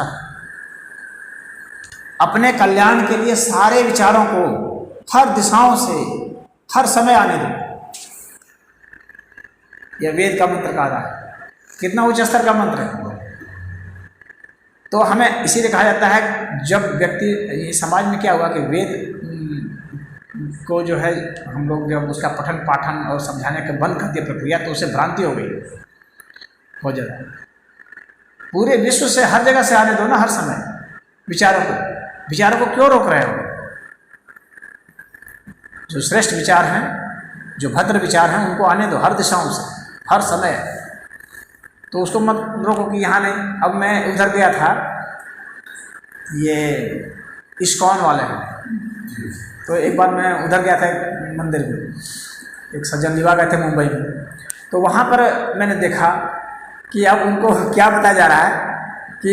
अपने कल्याण के लिए सारे विचारों को हर दिशाओं से हर समय आने दो। यह वेद का मंत्र कहा रहा है, कितना उच्च स्तर का मंत्र है। तो हमें इसीलिए कहा जाता है, जब व्यक्ति समाज में क्या हुआ कि वेद को जो है हम लोग जब उसका पठन पाठन और समझाने के बंद कर दिया प्रक्रिया, तो उसे भ्रांति हो गई बहुत ज़्यादा। पूरे विश्व से हर जगह से आने दो ना, हर समय विचारों को क्यों रोक रहे हो? जो श्रेष्ठ विचार हैं, जो भद्र विचार हैं, उनको आने दो हर दिशाओं से हर समय। तो उसको मत रोको कि यहाँ नहीं। अब मैं उधर गया था, ये इस्कॉन वाले हैं, तो एक बार मैं उधर गया था एक मंदिर में, एक सज्जन विवाह गए थे मुंबई में। तो वहाँ पर मैंने देखा कि अब उनको क्या बताया जा रहा है कि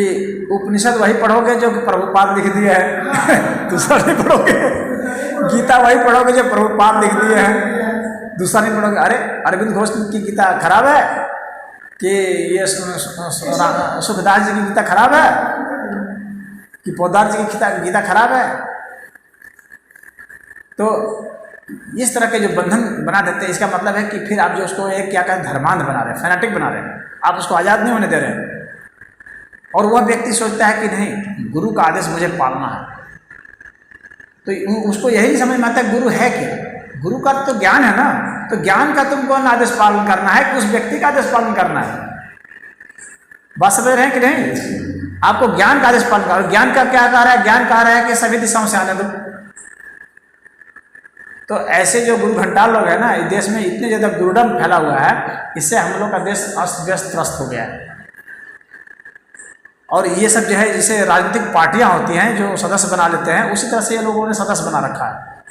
उपनिषद वही पढ़ोगे जो प्रभुपाद लिख दिए हैं, दूसरा नहीं पढ़ोगे। गीता वही पढ़ोगे जो प्रभुपाद लिख दिए हैं, दूसरा नहीं पढ़ोगे। अरे अरविंद घोष की गीता खराब है कि ये सुखदास जी की गीता खराब है कि पोदार जी की गीता खराब है? तो इस तरह के जो बंधन बना देते हैं, इसका मतलब है कि फिर आप जो उसको एक क्या कहते हैं धर्मांध बना रहे हैं, फैनेटिक बना रहे हैं, आप उसको आज़ाद नहीं होने दे रहे हैं। और वह व्यक्ति सोचता है कि नहीं, गुरु का आदेश मुझे पालना है, तो उसको यही नहीं समझ में आता गुरु है क्या। गुरु का तो ज्ञान है ना, तो ज्ञान का तुमको आदेश पालन करना है कि उस व्यक्ति का आदेश पालन करना है? बात समझ रहे हैं कि नहीं? आपको ज्ञान का आदेश पालन करना। ज्ञान का क्या कह रहा है? ज्ञान कह रहा है कि सभी दिशाओं से आने दो। तो ऐसे जो गुरु घंटाल लोग हैं ना, इस देश में इतने ज़्यादा गुरुडम फैला हुआ है, इससे हम लोग का देश अस्त व्यस्त त्रस्त हो गया है। और ये सब जो है, जैसे राजनीतिक पार्टियां होती हैं जो सदस्य बना लेते हैं, उसी तरह से ये लोगों ने सदस्य बना रखा है,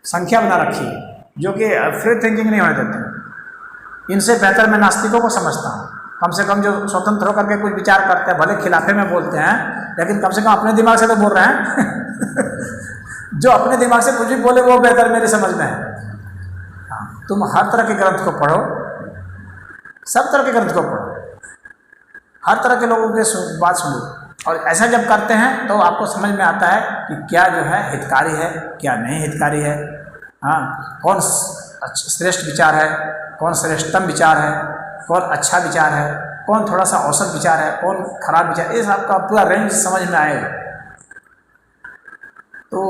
संख्या बना रखी है, जो कि फ्री थिंकिंग नहीं होने देते। इनसे बेहतर मैं नास्तिकों को समझता हूँ, कम से कम जो स्वतंत्र होकर के कुछ विचार करते हैं, भले खिलाफे में बोलते हैं, लेकिन कम से कम अपने दिमाग से तो बोल रहे हैं। जो अपने दिमाग से कुछ भी बोले वो बेहतर मेरे समझ में है। हाँ, तुम हर तरह के ग्रंथ को पढ़ो, सब तरह के ग्रंथ को पढ़ो, हर तरह के लोगों की बात सुनो, और ऐसा जब करते हैं तो आपको समझ में आता है कि क्या जो है हितकारी है, क्या नहीं हितकारी है। हाँ, कौन श्रेष्ठ विचार है, कौन श्रेष्ठतम विचार है, कौन अच्छा विचार है, कौन थोड़ा सा औसत विचार है, कौन खराब विचार, ये आपका पूरा रेंज समझ में आएगा। तो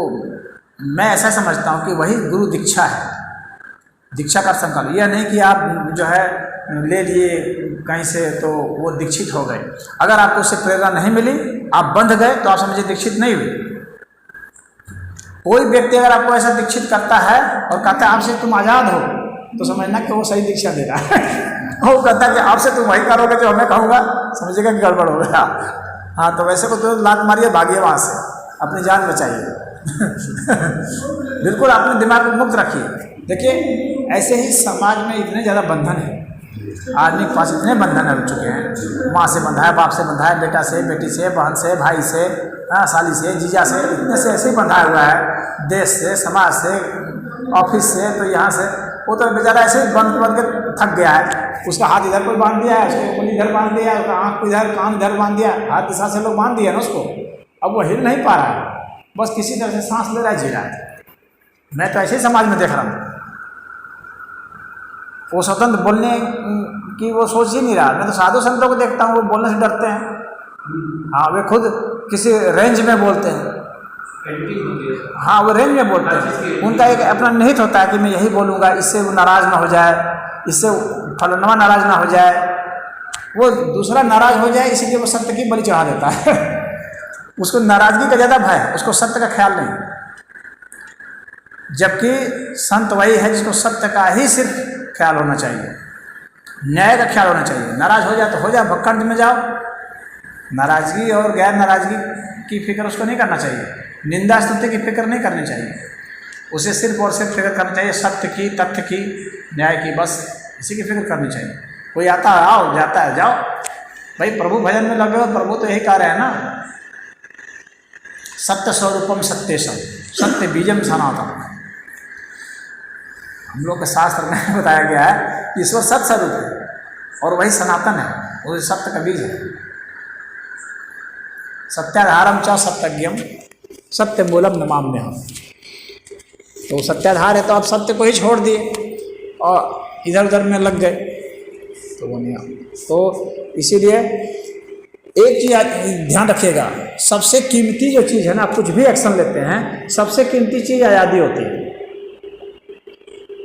मैं ऐसा समझता हूँ कि वही गुरु दीक्षा है, दीक्षा का संकल्प। यह नहीं कि आप जो है ले लिए कहीं से तो वो दीक्षित हो गए। अगर आपको उससे प्रेरणा नहीं मिली, आप बंध गए, तो आप समझिए दीक्षित नहीं हुए। कोई व्यक्ति अगर आपको ऐसा दीक्षित करता है और कहता है आपसे तुम आज़ाद हो, तो समझना कि वो सही दीक्षा दे रहा है। वो कहता है कि आपसे तुम वही करोगे जो मैं कहूँगा, समझिएगा कि गड़बड़ हो गया। हाँ, तो वैसे को तो लात मारिए, भागिए वहाँ से, अपनी जान बचाइए। बिल्कुल अपने दिमाग को मुक्त रखिए। देखिए, ऐसे ही समाज में इतने ज़्यादा बंधन है आदमी के पास इतने बंधन हो चुके हैं, माँ से बंधा है, बाप से बंधा है, बेटा से, बेटी से, बहन से, भाई से, साली से, जीजा से, इतने से ऐसे ही बंधा हुआ है, देश से, समाज से, ऑफिस से, तो यहाँ से वो तो बेचारा ऐसे ही बंद बंद के थक गया है। उसका हाथ इधर कोई बांध दिया है, उसको उंगली इधर बांध दिया, उसका आँख इधर, कान इधर बांध दिया, हाथ दिशा से लोग बांध दिया ना उसको, अब वो हिल नहीं पा रहा है, बस किसी तरह से सांस ले रहा है, जी रहा है। मैं तो ऐसे ही समाज में देख रहा हूँ, वो स्वतंत्र बोलने की वो सोच ही नहीं रहा। मैं तो साधु संतों को देखता हूँ, वो बोलने से डरते हैं। हाँ, वे खुद किसी रेंज में बोलते हैं, हाँ वो रेंज में बोलते हैं, उनका एक अपना निहित होता है कि मैं यही बोलूँगा, इससे वो नाराज़ ना हो जाए, इससे फलनवा नाराज़ ना हो जाए, वो दूसरा नाराज़ हो जाए, इसीलिए वो सत्य की बलि चढ़ा देता है। उसको नाराज़गी का ज़्यादा भय है, उसको सत्य का ख्याल नहीं। जबकि संत वही है जिसको सत्य का ही सिर्फ ख्याल होना चाहिए, न्याय का ख्याल होना चाहिए। नाराज़ हो जाए तो हो जाए, भक्खंड में जाओ, नाराज़गी और गैर नाराज़गी की फिक्र उसको नहीं करना चाहिए, निंदा स्तुति की फिक्र नहीं करनी चाहिए, उसे सिर्फ और सिर्फ फिक्र करनी चाहिए सत्य की, तथ्य की, न्याय की, बस इसी की फिक्र करनी चाहिए। कोई आता है आओ, जाता है जाओ, भाई प्रभु भजन में लगे हो, प्रभु तो यही कह रहे हैं ना, सत्य स्वरूपम सत्येशम, सत्य बीजम सनातन। हम लोग के शास्त्र में बताया गया है ईश्वर सत्य स्वरूप है और वही सनातन है, वही सत्य का बीज है। सत्याधारम च सत्यज्ञम सत्य मूलम नमाम्यहम्। तो सत्याधार है तो आप सत्य को ही छोड़ दिए और इधर उधर में लग गए, तो वो नहीं। तो इसीलिए एक चीज़ ध्यान रखिएगा, सबसे कीमती जो चीज़ है ना, आप कुछ भी एक्शन लेते हैं, सबसे कीमती चीज़ आज़ादी होती है।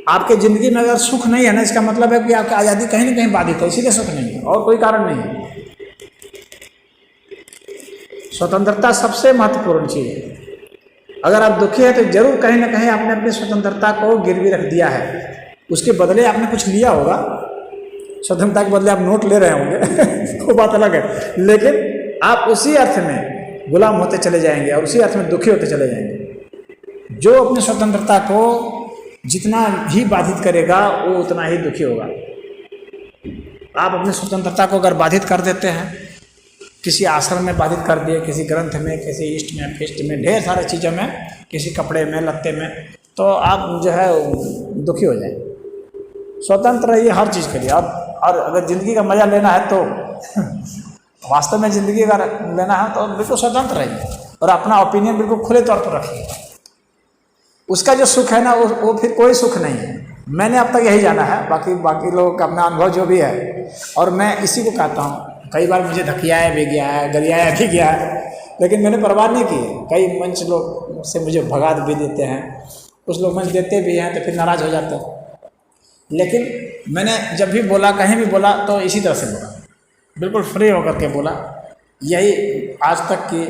आपके ज़िंदगी में अगर सुख नहीं है ना, इसका मतलब है कि आपकी आज़ादी कहीं ना कहीं बाधित है, इसीलिए सुख नहीं है और कोई कारण नहीं है। स्वतंत्रता सबसे महत्वपूर्ण चीज़ है। अगर आप दुखी हैं तो जरूर कहीं ना कहीं आपने अपनी स्वतंत्रता को गिरवी रख दिया है, उसके बदले आपने कुछ लिया होगा। स्वतंत्रता के बदले आप नोट ले रहे होंगे वो बात अलग है, लेकिन आप उसी अर्थ में गुलाम होते चले जाएंगे और उसी अर्थ में दुखी होते चले जाएंगे। जो अपनी स्वतंत्रता को जितना ही बाधित करेगा वो उतना ही दुखी होगा। आप अपनी स्वतंत्रता को अगर बाधित कर देते हैं, किसी आश्रम में बाधित कर दिए, किसी ग्रंथ में, किसी इष्ट में, फिष्ट में, ढेर सारी चीज़ों में, किसी कपड़े में, लत्ते में, तो आप जो है दुखी हो जाए। स्वतंत्र रहिए हर चीज़ के लिए। अब और अगर ज़िंदगी का मज़ा लेना है तो वास्तव में ज़िंदगी अगर लेना है तो बिल्कुल स्वतंत्र रहिए और अपना ओपिनियन बिल्कुल खुले तौर पर रखिए। उसका जो सुख है ना वो फिर कोई सुख नहीं है। मैंने अब तक यही जाना है, बाकी लोगों का अपना अनुभव जो भी है, और मैं इसी को कहता हूँ। कई बार मुझे धकियाया भी गया है, गरियाया भी गया है, लेकिन मैंने परवाह नहीं की। कई मंच लोग से मुझे भगा भी देते हैं, कुछ लोग मंच देते भी हैं तो फिर नाराज़ हो जाते हैं। लेकिन मैंने जब भी बोला, कहीं भी बोला, तो इसी तरह से बोला, बिल्कुल फ्री होकर के बोला। यही आज तक की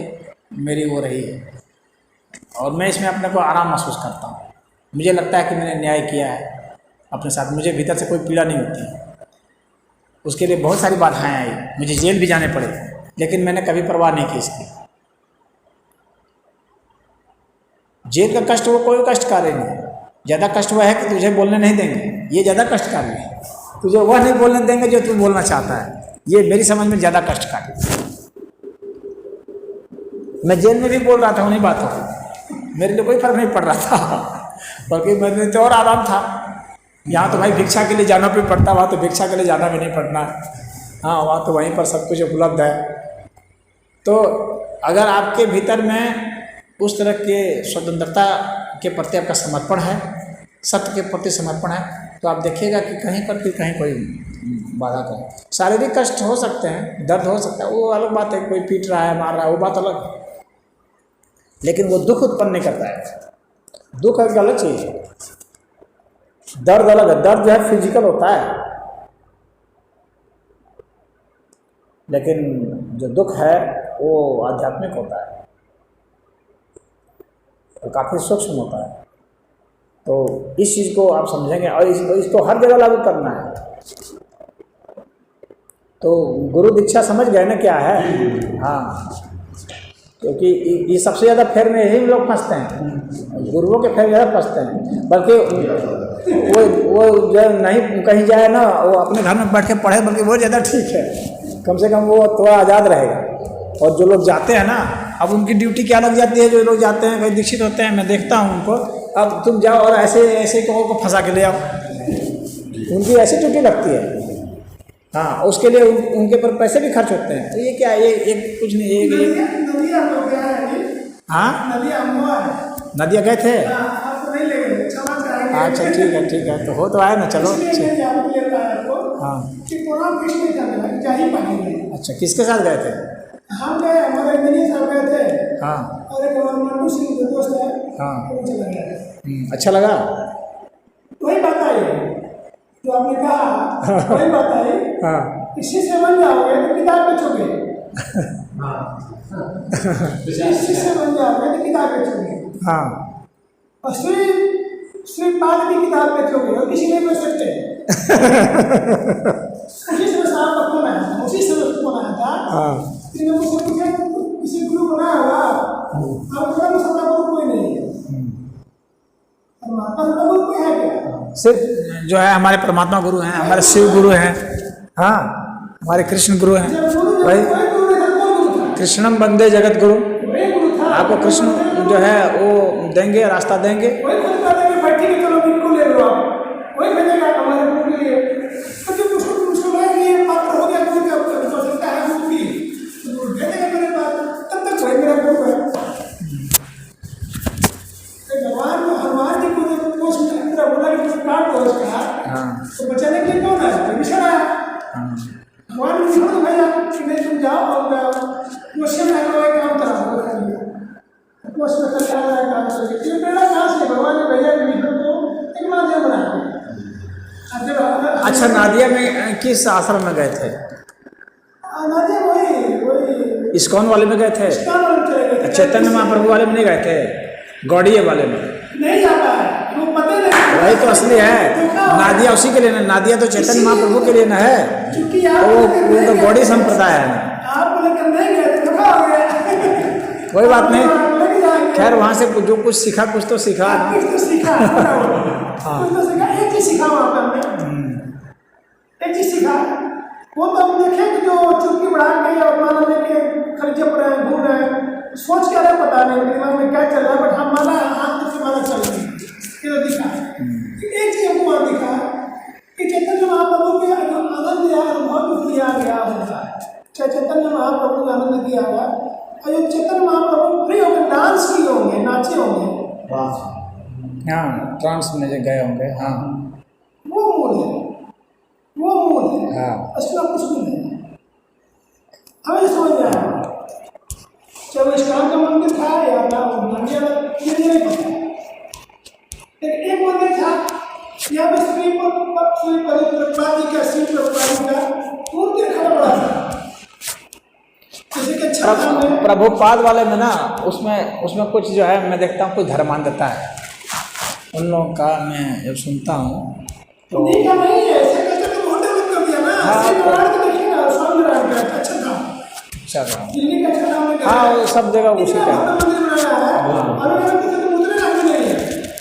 मेरी वो रही है और मैं इसमें अपने को आराम महसूस करता हूँ। मुझे लगता है कि मैंने न्याय किया है अपने साथ, मुझे भीतर से कोई पीड़ा नहीं होती। उसके लिए बहुत सारी बाधाएं आई, मुझे जेल भी जाने पड़े, लेकिन मैंने कभी परवाह नहीं की इसकी। जेल का कष्ट वो कोई कष्टकारी नहीं है। ज़्यादा कष्ट हुआ है कि तुझे बोलने नहीं देंगे, ये ज़्यादा कष्टकारी है। तुझे वह नहीं बोलने देंगे जो तू बोलना चाहता है, ये मेरी समझ में ज़्यादा कष्टकारी। मैं जेल में भी बोल रहा था, उन्हीं बातों को, मेरे लिए कोई फर्क नहीं पड़ रहा था, बल्कि मेरे लिए तो और आराम था। यहाँ तो भाई भिक्षा के लिए जाना भी पड़ता, वहाँ तो भिक्षा के लिए जाना भी नहीं पड़ना। हाँ, वहाँ तो वहीं पर सब कुछ उपलब्ध है। तो अगर आपके भीतर में उस तरह के स्वतंत्रता के प्रति आपका समर्पण है, सत्य के प्रति समर्पण है, तो आप देखिएगा कि कहीं पर भी कहीं कोई बाधा का शारीरिक कष्ट हो सकते हैं, दर्द हो सकता है, वो अलग बात है। कोई पीट रहा है, मार रहा है, वो बात अलग है, लेकिन वो दुख उत्पन्न नहीं करता है। दुख एक अलग चीज़ है, दर्द अलग है। दर्द जो है फिजिकल होता है, लेकिन जो दुख है वो आध्यात्मिक होता है, तो काफ़ी सूक्ष्म होता है। तो इस चीज़ को आप समझेंगे और इसको हर जगह लागू करना है। तो गुरु दीक्षा समझ गए ना क्या है? हाँ, क्योंकि ये सबसे ज़्यादा फेर में यही लोग फंसते हैं, गुरुओं के फेर ज़्यादा फंसते हैं। बल्कि वो जो नहीं कहीं जाए ना, वो अपने घर में बैठ के पढ़े, बल्कि वो ज़्यादा ठीक है, कम से कम वो थोड़ा आज़ाद रहेगा। और जो लोग जाते हैं ना, अब उनकी ड्यूटी क्या लग जाती है, जो लोग जाते हैं कहीं दीक्षित होते हैं, मैं देखता हूँ उनको, अब तुम जाओ और ऐसे ऐसे को फंसा के ले आओ, उनकी ऐसी ड्यूटी लगती है। हाँ, उसके लिए उनके ऊपर पैसे भी खर्च होते हैं। तो ये क्या है, ये कुछ नहीं, हाँ नदिया गए थे। अच्छा ठीक है, तो हो तो आए ना, चलो। हाँ अच्छा, किसके साथ गए थे? हम गए, हमारे इंजीनियर साहब गए थे। हाँ और एक हमारे मंटू सिंह के दोस्त है। हाँ वो चला गया। अच्छा लगा। वही बात आई जो आपने कहा, वही बात आई। हाँ इसी से बन जाओगे तो किताब बेचोगे। इसी से बन जाओगे तो किताब बेचोगे। हाँ और सिर्फ बाद की किताब बेचोगे और किसी नहीं बेच सकते। उसी समय साहब का फोन आया था, उसी समय फोन आया था। हाँ फिर मैं मुझसे पूछा किसी गुरु बनाया होगा, आप बोला मुसलमान गुरु कोई नहीं है। और महात्मा गुरु कोई है क्या? सिर्फ जो है हमारे परमात्मा गुरु हैं, हमारे शिव गुरु हैं, हाँ हमारे कृष्ण गुरु हैं। वही कृष्णम वंदे जगत गुरु, आपको कृष्ण जो है वो देंगे, रास्ता देंगे। वही खुद कहते हैं बैठी के चलो बिल्कुल ले लो आप, वही भेजेगा हमारे गुरु के लिए। तो जब उसको लगे ये पात्र हो गया गुरु का, हो सकता है गुरु की, तो गुरु भेजेगा मेरे पास, तब तक वही मेरा गुरु है। हनुमान जी को जब कोष में अंदर बोला कि तुम काट दो उसका, तो बचाने के लिए कौन है? विभीषण आया। भगवान ने छोड़ भेजा कि नहीं तुम जाओ और क्वेश्चन में काम करा दो, कोष में करके आ रहा है काम करके। ये प्रेरणा कहाँ से? भगवान ने भेजा विभीषण को एक माध्यम बना दिया। अच्छा, नादिया में किस आश्रम में गए थे? नादिया वही इस्कॉन वाले में गए थे? इस्कॉन वाले चले गए थे। चैतन्य महाप्रभु वाले में नहीं गए थे? गौड़िये वाले में नहीं जाता है, वो पता नहीं। वही तो असली है। नादिया उसी के लिए ना, नादिया तो चैतन्य महाप्रभु के लिए ना है, वो तो गौड़ी संप्रदाय है ना। आप लेकर नहीं गए तो धोखा हो गया। कोई बात नहीं, खैर वहाँ से जो कुछ सीखा, कुछ तो सीखा। कुछ तो सीखा, कुछ तो सीखा। एक चीज सीखा वहाँ पर हमने, एक चीज सीखा। वो तो हम देखे कि जो चुटकी बढ़ा के और मान लें कि खर्चे पर रहे, घूम रहे, सोच क्या रहे पता नहीं, दिमाग में क्या चल रहा है, बट हम माना हाथ से माना चल रही है। ये तो दिखा। एक चीज हमको वहाँ दिखा कि चैतन्य महाप्रभु के आनंद या अनुभव किया गया होगा, चाहे चैतन्य महाप्रभु का आनंद किया होगा, और जो चैतन्य महाप्रभु फ्री होकर डांस किए होंगे, नाचे होंगे, हाँ ट्रांस में जो गए होंगे, हाँ वो मूल है, वो मूल है। हाँ उसका कुछ भी नहीं है। हमें जो समझ में आया, चाहे वो इस्लाम का मंदिर था या ना, ये नहीं पता। लेकिन एक मंदिर था यहाँ पे श्री प्रभुपाद जी का, श्री प्रभुपाद जी का मंदिर खड़ा बड़ा था। जैसे कि छाता में प्रभुपाद वाले में ना, उसमें कुछ जो है मैं देखता हूँ कुछ धर्मांधता है उन लोगों का। मैं जब सुनता हूँ तो नहीं का नहीं है, ऐसे करके तो बहुत डेवलप कर दिया ना। श्री प्रभुपाद को देखिए ना, स्वामी नारायण का अच्छा था, अच्छा दिल्ली का अच्छा नाम है। हाँ वो सब जगह उसी का। मंदिर बनाया है, अभी मैंने तो मुद्रा रखी नहीं है।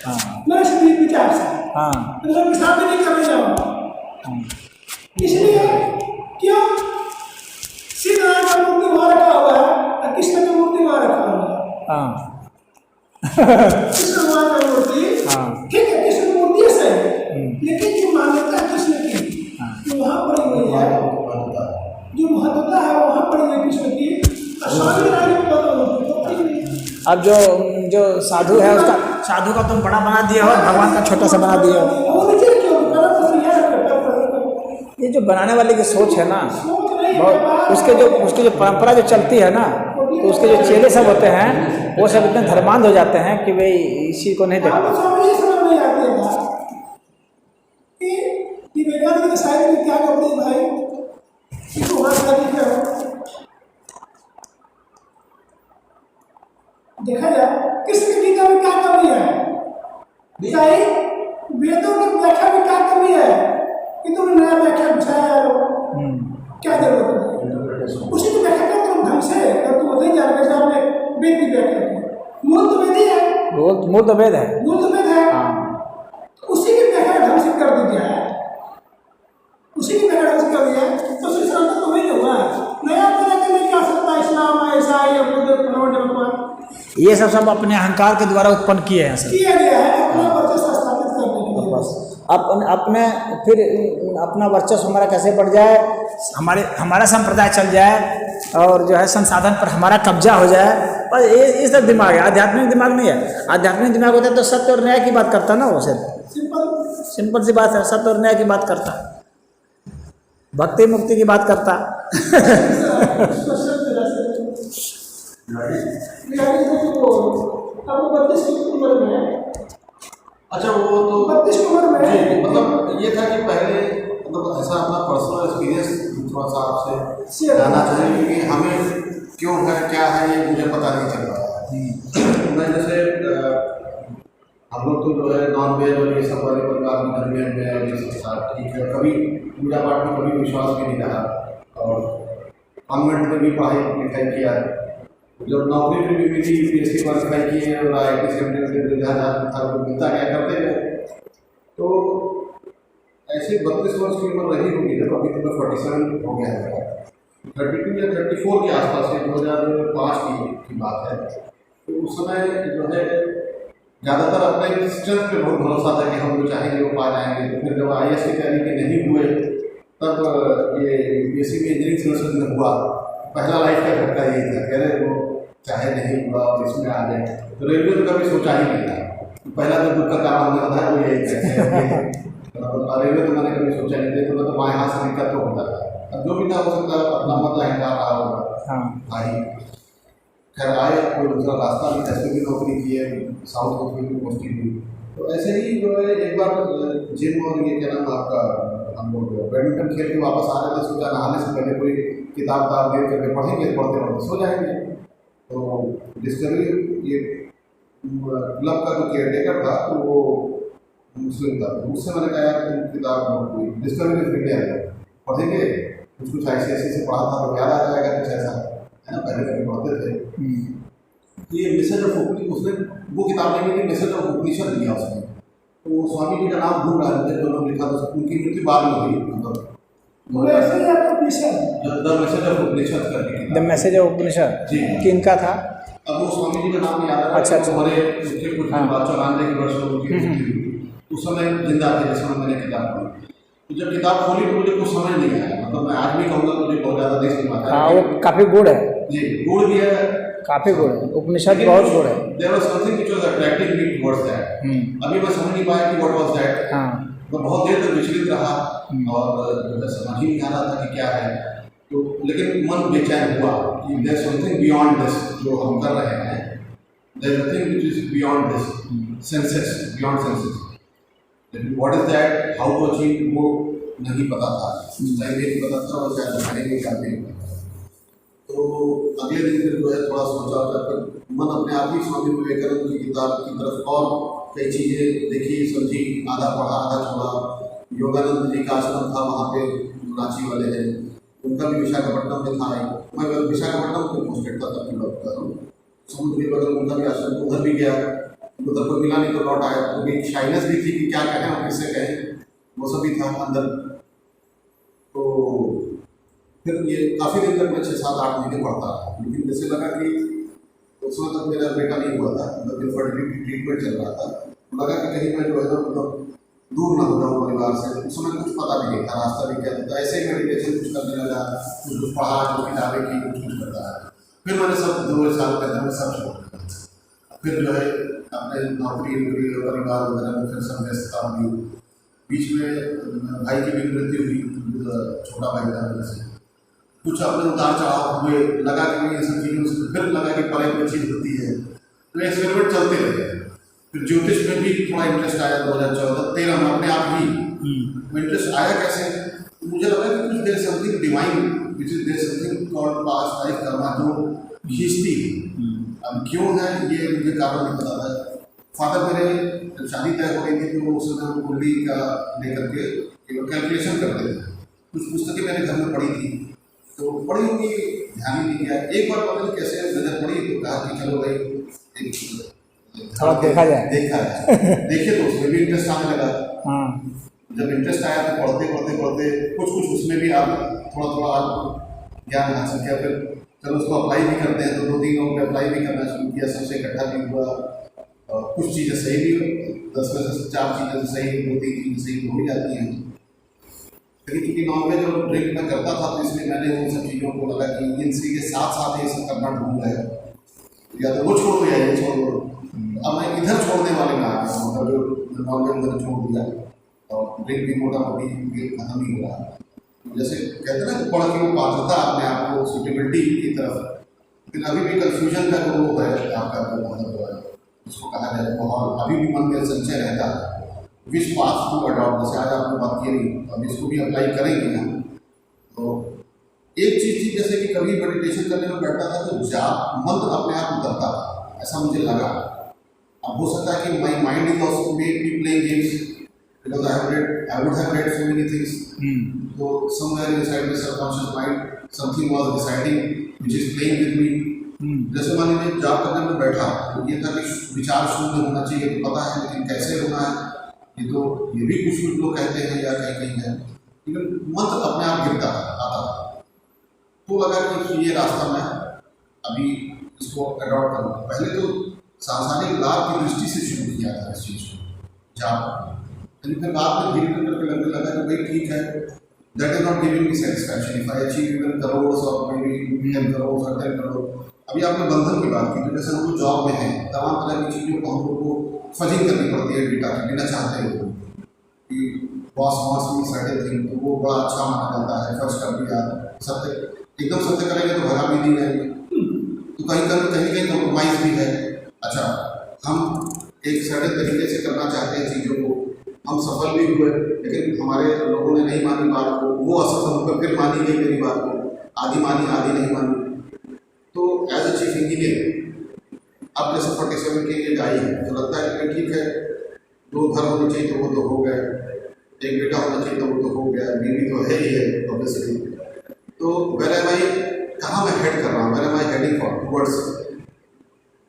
हाँ मेरे शरीर विचार से हाँ मतलब पेशाब भी नहीं करने जाऊँ, इसलिए क्यों श्री नारायण का मूर्ति वहाँ रखा हुआ है और कृष्ण का मूर्ति वहाँ रखा हुआ है। हाँ कृष्ण भगवान का मूर्ति, हाँ ठीक है, कृष्ण की मूर्ति है सही, लेकिन जो मान्यता है कृष्ण की जो वहाँ पड़ी हुई है, जो महत्वता है वहाँ पड़ी हुई कृष्ण की, और स्वामी नारायण को पता अब जो साधु है उसका, साधु का तुम बड़ा बना दिए हो, भगवान का छोटा सा बना दिए हो। ये जो बनाने वाले की सोच है ना, उसकी जो परंपरा जो चलती है ना, तो उसके जो चेले सब होते हैं वो सब इतने धर्मांध हो जाते हैं कि भाई इस चीज को नहीं देखा जाए कृष्ण की गीता में क्या कमी है, चाहे वेदों की व्याख्या में क्या कमी है कि तुम नया व्याख्या बुझाया क्या जरूरत है? उसी की व्याख्या कर तुम ढंग से, अगर तुम नहीं जान रहे आपने वेद की व्याख्या की, मूल तो वेद ही है, मूल तो वेद है, मूल तो वेद है, उसी की व्याख्या रिसीव कर दीजिए, उसी की मैंने रिसीव कर दिया तो श्री सनातन तो वही हुआ है। नया तरह के नहीं क्या सकता इस्लाम ऐसा ये भगवान ये सब अपने अहंकार के द्वारा उत्पन्न किए हैं सर। किया गया है अपना वर्चस्व स्थापित करने के लिए। बस अपने फिर अपना वर्चस्व हमारा कैसे बढ़ जाए, हमारा संप्रदाय चल जाए और जो है संसाधन पर हमारा कब्जा हो जाए, बस ये सब दिमाग है, आध्यात्मिक दिमाग नहीं है। आध्यात्मिक दिमाग होता है तो सत्य और न्याय की बात करता ना वो सिर्फ सिंपल सी बात है, सत्य और न्याय की बात करता, भक्ति मुक्ति की बात करता। अच्छा वो तो 32 की उम्र में जी, मतलब ये था कि पहले मतलब ऐसा अपना पर्सनल एक्सपीरियंस थोड़ा सा आपसे जानना चाहिए कि हमें क्यों है क्या है ये मुझे पता नहीं चल रहा है। मैं जैसे हम लोग तो जो है नॉन वेज और ये सब वाले प्रकार की धर्म में ये सब था, ठीक है, कभी पूजा पाठ में कभी विश्वास भी नहीं रहा और कॉन्वेंट में भी पढ़ाई लिखाई किया, जब नौकरी में भी मिली यूपीएससी क्वालिफाई किए और IIT सेंटर जहाँ था वो मिलता क्या करते थे। तो ऐसे 32 वर्ष की उम्र रही होगी जब, अभी तो मैं 47 हो गया है, 32 या 34 के आसपास से 2005 की बात है। तो उस समय जो है ज़्यादातर अपने स्ट्रेंथ पे बहुत भरोसा था कि हम जो चाहेंगे वो पा जाएंगे। तो फिर जब IAS की तैयारी के नहीं हुए तब ये यूपीएससी में इंजीनियरिंग सिलेक्शन में हुआ, पहला लाइफ का झटका यही था, कह रहे वो चाहे नहीं हुआ और इसमें आ जाए। तो रेलवे तो कभी सोचा ही नहीं था, पहला जो दुख का कारण हमने बताया वो यही है। रेलवे तो मैंने कभी सोचा नहीं था, तो मतलब वहाँ यहाँ से दिक्कत तो होता था, अब जो भी था हो सकता है अपना मतलब अहंकार रहा होगा। हाँ खैर आए, कोई दूसरा रास्ता भी, ऐसे भी नौकरी की है, साउथ अफ्रीका में पोस्टिंग हुई। तो ऐसे ही जो है एक बार जिम और ये क्या नाम आपका हम लोग बैडमिंटन खेल के वापस आ रहे थे, सोचा नहाने से पहले कोई किताब देख करके पढ़ेंगे, पढ़ते पढ़ते सो जाएंगे। तो डिस्कवरी ये क्लब का जो केयरटेकर था तो वो मुस्लिम था, उससे मैंने कहा यार तुम किताब डिस्कवरी ऑफ इंडिया पढ़ेंगे, कुछ ऐसे से पढ़ा था तो याद आ जाएगा कुछ ऐसा है ना, पहले कभी पढ़ते थे। ये मैसेज ऑफ उपनिषद, उसने वो किताब नहीं मिली, मैसेज ऑफ उपनिषद लिया उसने। तो स्वामी जी का नाम भूल रहा है, जो लोग लिखा था उनकी मृत्यु बाद में हुई, मतलब द मैसेज ऑफ उपनिषद करके, द मैसेज ऑफ उपनिषद जी किनका था? अब वो स्वामी जी का नाम नहीं आ रहा। अच्छा हमारे उसके कुछ 94 के वर्ष में उनकी मृत्यु हुई, उस समय जिंदा थे जिस समय मैंने किताब पढ़ी। तो जब किताब खोली तो मुझे कुछ समझ नहीं आया, मतलब मैं आज भी कहूँगा मुझे बहुत ज़्यादा नहीं समझ आता। हाँ वो काफ़ी गुड़ है जी, गुड़ भी है, काफ़ी गुड़ है, उपनिषद बहुत गुड़ है। There was something which was attracting me towards that. अभी मैं समझ नहीं पाया कि व्हाट वाज दैट। हाँ तो बहुत देर तक विचलित रहा और जो है समझ ही नहीं आ रहा था कि क्या है। तो लेकिन मन बेचैन हुआ कि there is something beyond this जो हम कर रहे हैं, there is nothing which is beyond this senses, beyond senses. लेकिन what is that, how to achieve, वो नहीं पता था, नहीं पता था और शायद मैंने भी करते नहीं। तो अगले दिन फिर जो है थोड़ा सोचा कर मन अपने आप ही स्वामी विवेकानंद की किताब की तरफ और कई चीज़ें देखी समझी, आधा पढ़ा आधा छोड़ा। योगानंद जी का आश्रम था वहाँ पे, रांची वाले हैं, उनका भी विशाखापट्टनम में था। मैं विशाखापट्टनम में पोस्टेड था तब की बात कर रहा हूँ। समुद्री बगल उनका भी आश्रम, उधर भी गया, उधर को मिला नहीं तो लौट आया। तो भी शाइनेस भी थी कि क्या कहें और किससे कहें, वो सब भी था अंदर। तो फिर ये काफ़ी दिन तक मैं 6-7-8 महीने पढ़ता रहा, लेकिन जैसे लगा कि उस समय तक मेरा बेटा नहीं हुआ था, मतलब इनफर्टिलिटी ट्रीटमेंट चल रहा था, लगा कि कहीं मैं जो है ना मतलब दूर ना हो जाऊँ परिवार से। उस समय कुछ पता भी नहीं था, रास्ता भी क्या था, ऐसे ही मेडिटेशन कुछ करने लगा, कुछ पढ़ा, कुछ किताबें की, कुछ करता है। फिर मैंने सब 2 साल के अंदर सब छोड़ दिया। फिर जो है अपने नौकरी परिवार वगैरह में फिर सब व्यस्तता हुई। बीच में भाई की भी मृत्यु हुई, छोटा भाई था मेरे से। कुछ अपने उतार चढ़ाव हुए, लगा कि ये सब चीज़ों से फिर लगा कि पढ़ाई कोई चीज़ होती है, तो एक्सपेरिमेंट चलते रहे। फिर ज्योतिष में भी थोड़ा इंटरेस्ट आया 2014-13 में अपने आप ही। इंटरेस्ट आया कैसे, मुझे लगा कि कुछ देर something divine which is there something called past life karma जो खींचती है। अब क्यों है ये मुझे कारण नहीं पता था। फादर मेरे जब शादी तय हो गई थी तो उस समय वो कुंडली का लेकर के कैलकुलेशन करते थे। कुछ पुस्तकें मेरे घर में पड़ी थी, तो पढ़ी होगी, ध्यान ही नहीं किया। एक बार पता नहीं कैसे नजर पड़ी तो कहा कि चलो भाई थोड़ा देखा जाए। देखे तो उसमें भी इंटरेस्ट आने लगा। जब इंटरेस्ट आया तो पढ़ते पढ़ते पढ़ते कुछ कुछ उसमें भी आप थोड़ा थोड़ा आप ज्ञान हासिल किया, फिर चलो उसको अप्लाई भी करते हैं तो 2-3 लोगों ने अप्लाई भी करना शुरू किया, सबसे इकट्ठा भी हुआ। कुछ चीज़ें सही भी, 10 में से 4 चीज़ें सही, 2-3 चीज़ें सही हो ही जाती हैं। लेकिन क्योंकि नॉनवेज और ड्रिंक मैं करता था तो इसलिए मैंने उन सब चीज़ों को लगा कि इनसी के साथ साथ ये सब करना ढूंढ है, या तो वो छोड़ दो या ये छोड़ दो। अब मैं इधर छोड़ने वाले में आ गया, मतलब जो नॉनवेज मैंने छोड़ दिया और ड्रिंक भी मोटा मोटी खत्म ही हो रहा। जैसे कहते हैं ना कि पढ़ के वो पात्रता अपने आप को सुटेबिलिटी की तरफ, लेकिन अभी भी कन्फ्यूजन का जो वो है आपका जो मतलब उसको कहा जाए माहौल अभी भी मन में संचय रहता है। विच पाथ टू अडॉप्ट, जैसे आज आपने बात की नहीं, अब इसको भी अप्लाई करेंगे हम। तो एक चीज़ थी जैसे कि कभी मेडिटेशन करने में बैठता था तो जाप मंत्र अपने आप उतरता था, ऐसा मुझे लगा। अब हो सकता है कि my mind is also may be playing games because I would have read so many things. So somewhere inside my subconscious mind, something was deciding, which is playing with me. जैसे मान लीजिए जाप करने में बैठा तो ये था कि विचार शून्य होना चाहिए, तो पता है लेकिन कैसे होना है ये तो ये भी कुछ लोग कहते हैं या कहीं कहीं है, लेकिन मंत्र अपने आप गिरता था, आता था। तो लगा कि ये रास्ता मैं अभी इसको अडॉप्ट करूँगा। पहले तो सांसारिक लाभ की दृष्टि से शुरू किया था इस चीज़ को जाप, लेकिन फिर बाद में धीरे धीरे करके लगने लगा कि भाई ठीक है, that is not giving me satisfaction if I achieve even crore और मे बी 10 करोड़ और 10 करोड़। अभी आपने बंधन की बात की, तो जैसे हम लोग जॉब में हैं, तमाम तरह की चीज़ों को हम लोग को फजिंग करनी पड़ती है डेटा की, बिना चाहते हुए कि बॉस वॉस में सर्टेन थिंग, तो वो बड़ा अच्छा माना जाता है, फर्स्ट कर दिया, सत्य एकदम सत्य करेंगे तो भगा भी नहीं जाएंगे, तो कहीं कहीं कॉम्प्रोमाइज़ भी है। अच्छा, हम एक सर्टेन तरीके से करना चाहते हैं चीज़ों को, हम सफल भी हुए, लेकिन हमारे लोगों ने नहीं मानी बात को, वो असफल होकर फिर मानी गई मेरी बात को, आधी मानी आधी नहीं मानी। तो एज ए चीफ इंजीनियर अब जैसे 47 की एज आई है तो लगता है कि ठीक है, 2 घर होने चाहिए तो वो तो हो गए, एक बेटा होना चाहिए तो वो तो हो गया, बीवी तो है ही है ऑब्वियसली। तो वेयर एम आई, कहाँ मैं हेड कर रहा हूँ, where am I heading for towards.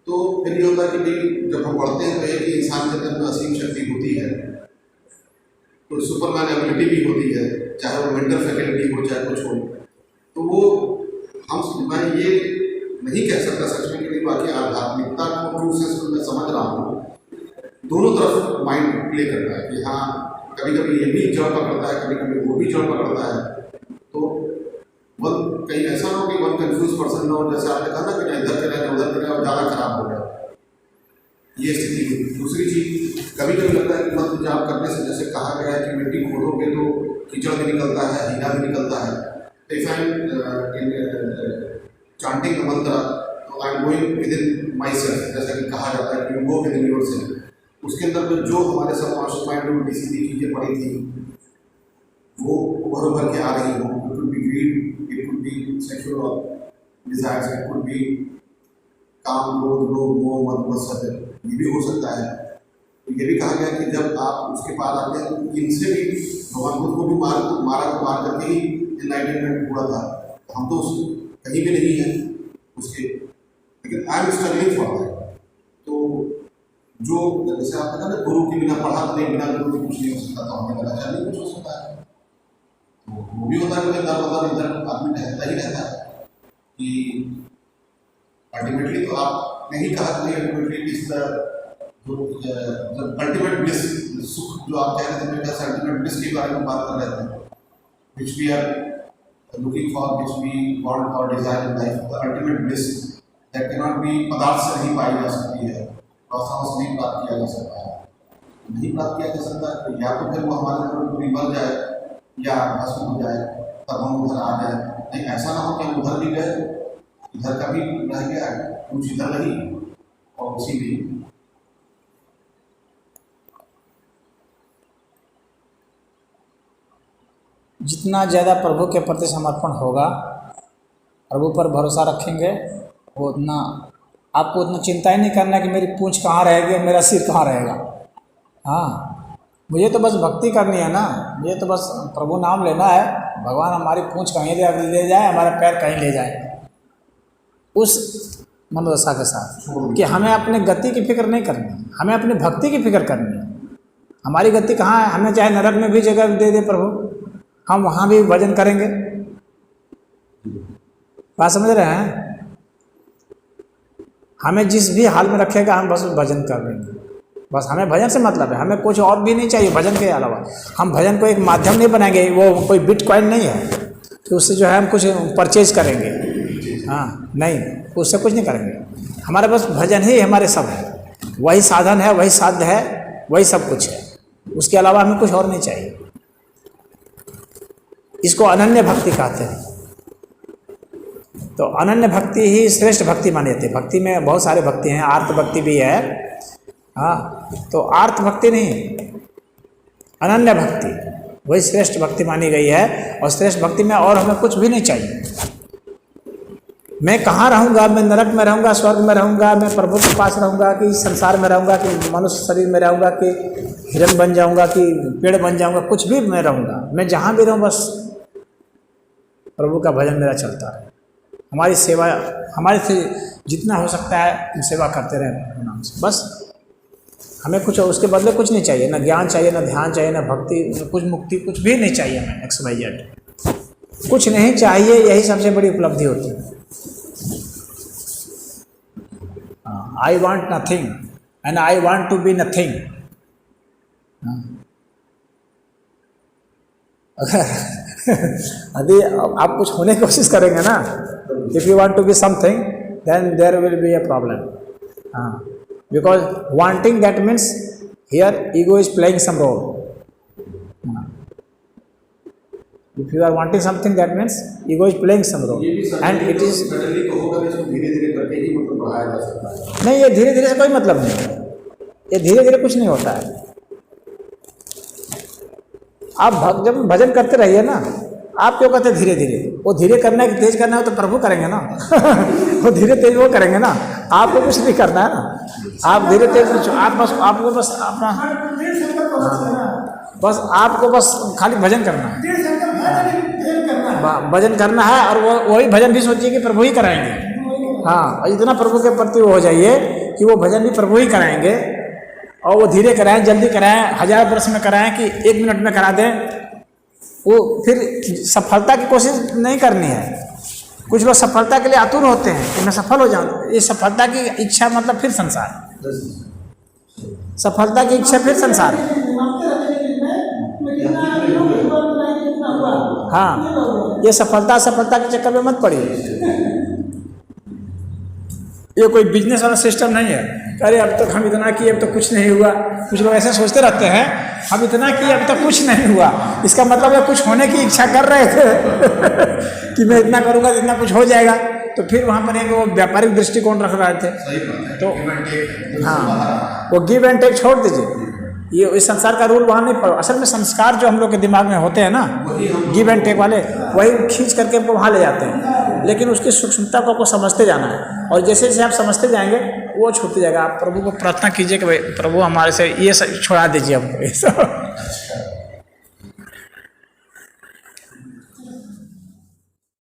तो फिर ये होता है कि भाई जब हम पढ़ते हैं तो एक ही इंसान के अंदर में असीम शक्ति होती है, तो सुपरमैन एबिलिटी भी होती है, चाहे वो मेंटल फैकल्टी हो चाहे कुछ हो। तो वो मैं ये नहीं कह सकता सच में कि बाकी आध्यात्मिकता को ट्रू सेंस में मैं समझ रहा हूँ, दोनों तरफ माइंड प्ले करता है कि हाँ कभी कभी ये भी जड़ पकड़ता है, कभी कभी वो भी जड़ पकड़ता है। तो वन कहीं ऐसा हो कि वन कंफ्यूज पर्सन ना हो, जैसे आपने कहा ना कि इधर के रहे उधर के रहे और ज़्यादा खराब हो गया, ये स्थिति हुई। दूसरी चीज़ कभी कभी लगता है कि मंत्र जाप करने से, जैसे कहा गया है कि मिट्टी खोदोगे तो कीचड़ भी निकलता है, हीरा भी निकलता है। If I am in chanting the मंत्र तो I am going with in my self, जैसा कि कहा जाता है कि you go with in your self. उसके अंदर में जो हमारे सबकॉन्शियस माइंड में सीधी चीज़ें पड़ी थी वो उभर उभर के आ रही हो। It could be greed, it could be sexual desires, it could be काम, क्रोध, लोभ, मोह, मद, मत्सर, ये भी हो सकता है। तो ये भी कहा गया कि जब आप उसके पास आते हैं तो इनसे भी भगवान बुद्ध को भी मार करके ही एनलाइटनमेंट हुआ था। तो हम तो उस कहीं भी नहीं है उसके, लेकिन I am struggling for that. तो जो जैसे आपने कहा ना गुरु के बिना पढ़ा तो नहीं, बिना गुरु के कुछ नहीं हो सकता, तो हमें लगा नहीं कुछ हो सकता है। तो वो भी होता है कि इधर आदमी टहलता ही रहता है कि अल्टीमेटली तो आपने ही कहा कि अल्टीमेटली इस जब अल्टीमेट ब्लिस, सुख जो आप कह रहे थे, मेरे अल्टीमेट ब्लिस के बारे में बात कर रहे थे, which we are looking for, which we want और desire in life, the ultimate bliss that can not be, पदार्थ से नहीं पाई जा सकती है, वास्तव से नहीं प्राप्त किया जा सकता है। नहीं प्राप्त किया जा सकता है तो या तो फिर वो हमारे अंदर पूरी मर जाए या भस्म हो जाए, तब हम उधर आ जाए। नहीं, ऐसा ना हो कि हम उधर भी गए, इधर का भी रह गया, कुछ इधर रही और उसी में जितना ज़्यादा प्रभु के प्रति समर्पण होगा, प्रभु पर भरोसा रखेंगे, वो उतना आपको उतना चिंता ही नहीं करना है कि मेरी पूंछ कहाँ रहेगी और मेरा सिर कहाँ रहेगा। हाँ, मुझे तो बस भक्ति करनी है ना, मुझे तो बस प्रभु नाम लेना है, भगवान हमारी पूंछ कहीं ले जाए, हमारा पैर कहीं ले जाए, उस मनोदशा के साथ कि हमें अपने गति की फिक्र नहीं करनी है, हमें अपनी भक्ति की फिक्र करनी है। हमारी गति कहाँ है? हमें चाहे नरक में भी जगह दे दे प्रभु, हम वहाँ भी भजन करेंगे। बात समझ रहे हैं? हमें जिस भी हाल में रखेगा हम बस भजन कर लेंगे। बस हमें भजन से मतलब है, हमें कुछ और भी नहीं चाहिए भजन के अलावा। हम भजन को एक माध्यम नहीं बनाएंगे, वो कोई बिटकॉइन नहीं है कि उससे जो है हम कुछ परचेज करेंगे। हाँ नहीं, उससे कुछ नहीं करेंगे। हमारे बस भजन ही हमारे सब है, वही साधन है, वही साध्य है, वही सब कुछ है। उसके अलावा हमें कुछ और नहीं चाहिए। इसको अनन्य भक्ति कहते हैं। तो अनन्य भक्ति ही श्रेष्ठ भक्ति मानी जाती है। भक्ति में बहुत सारे भक्ति हैं, आर्त भक्ति भी है। हाँ, तो आर्त भक्ति नहीं, अनन्य भक्ति वही श्रेष्ठ भक्ति मानी गई है। और श्रेष्ठ भक्ति में और हमें कुछ भी नहीं चाहिए। मैं कहाँ रहूँगा? मैं नरक में रहूँगा, स्वर्ग में रहूँगा, मैं प्रभु के पास रहूँगा, कि संसार में रहूँगा, कि मनुष्य शरीर में रहूँगा, कि हिरण बन जाऊँगा, कि पेड़ बन जाऊँगा, कुछ भी मैं रहूँगा। मैं जहाँ भी रहूँ बस प्रभु का भजन मेरा चलता है। हमारी सेवा, हमारे से जितना हो सकता है हम सेवा करते रहें नाम से। बस हमें कुछ उसके बदले कुछ नहीं चाहिए, ना ज्ञान चाहिए, ना ध्यान चाहिए, ना भक्ति, ना कुछ मुक्ति, कुछ भी नहीं चाहिए हमें। XYZ कुछ नहीं चाहिए, यही सबसे बड़ी उपलब्धि होती है। I want nothing and I want to be nothing. यदि आप कुछ होने की कोशिश करेंगे ना, if you want to be something then there will be a problem. Because wanting that means here ego is playing some role. If you are wanting something, that means ego is playing some role, and it is धीरे-धीरे करके ही मतलब बढ़ाया जा सकता है। नहीं, ये धीरे धीरे से कोई मतलब नहीं है। ये धीरे धीरे कुछ नहीं होता है। आप जब भजन करते रहिए ना, आप क्यों कहते धीरे धीरे? वो धीरे करना है कि तेज करना है तो प्रभु करेंगे ना। वो धीरे तेज वो करेंगे ना, आपको कुछ नहीं करना है ना। आप धीरे तेज, आप बस आपको बस अपना, बस आपको बस खाली भजन करना है, भजन करना है। और वो वही भजन भी सोचिए कि प्रभु ही कराएंगे। हाँ, इतना प्रभु के प्रति वो हो जाइए कि वो भजन भी प्रभु ही कराएंगे। और वो धीरे कराएं, जल्दी कराएं, 1000 वर्ष में कराएं कि 1 मिनट में करा दें। वो फिर सफलता की कोशिश नहीं करनी है। कुछ लोग सफलता के लिए आतुर होते हैं कि मैं सफल हो जाऊँ। ये सफलता की इच्छा मतलब फिर संसार, सफलता की इच्छा फिर संसार। हाँ, ये सफलता के चक्कर में मत पड़िए। ये कोई बिजनेस वाला सिस्टम नहीं है। अरे अब तक हम इतना किए, अब तो कुछ नहीं हुआ। कुछ लोग ऐसे सोचते रहते हैं, हम इतना किए अब तक कुछ नहीं हुआ। इसका मतलब है कुछ होने की इच्छा कर रहे थे कि मैं इतना करूँगा तो इतना कुछ हो जाएगा। तो फिर वहाँ पर एक वो व्यापारिक दृष्टिकोण रख रहे थे। तो हाँ, वो गिव एंड टेक छोड़ दीजिए। ये इस संसार का रूल वहाँ नहीं पड़ा। असल में संस्कार जो हम लोग के दिमाग में होते हैं ना, गिव एंड टेक वाले, वही खींच करके हमको वहाँ ले जाते हैं। लेकिन उसकी सूक्ष्मता को आपको समझते जाना है। और जैसे जैसे आप समझते जाएंगे वो छूटते जाएगा। आप प्रभु को प्रार्थना कीजिए कि भाई प्रभु हमारे से ये सब छोड़ा दीजिए हमको, ये सब।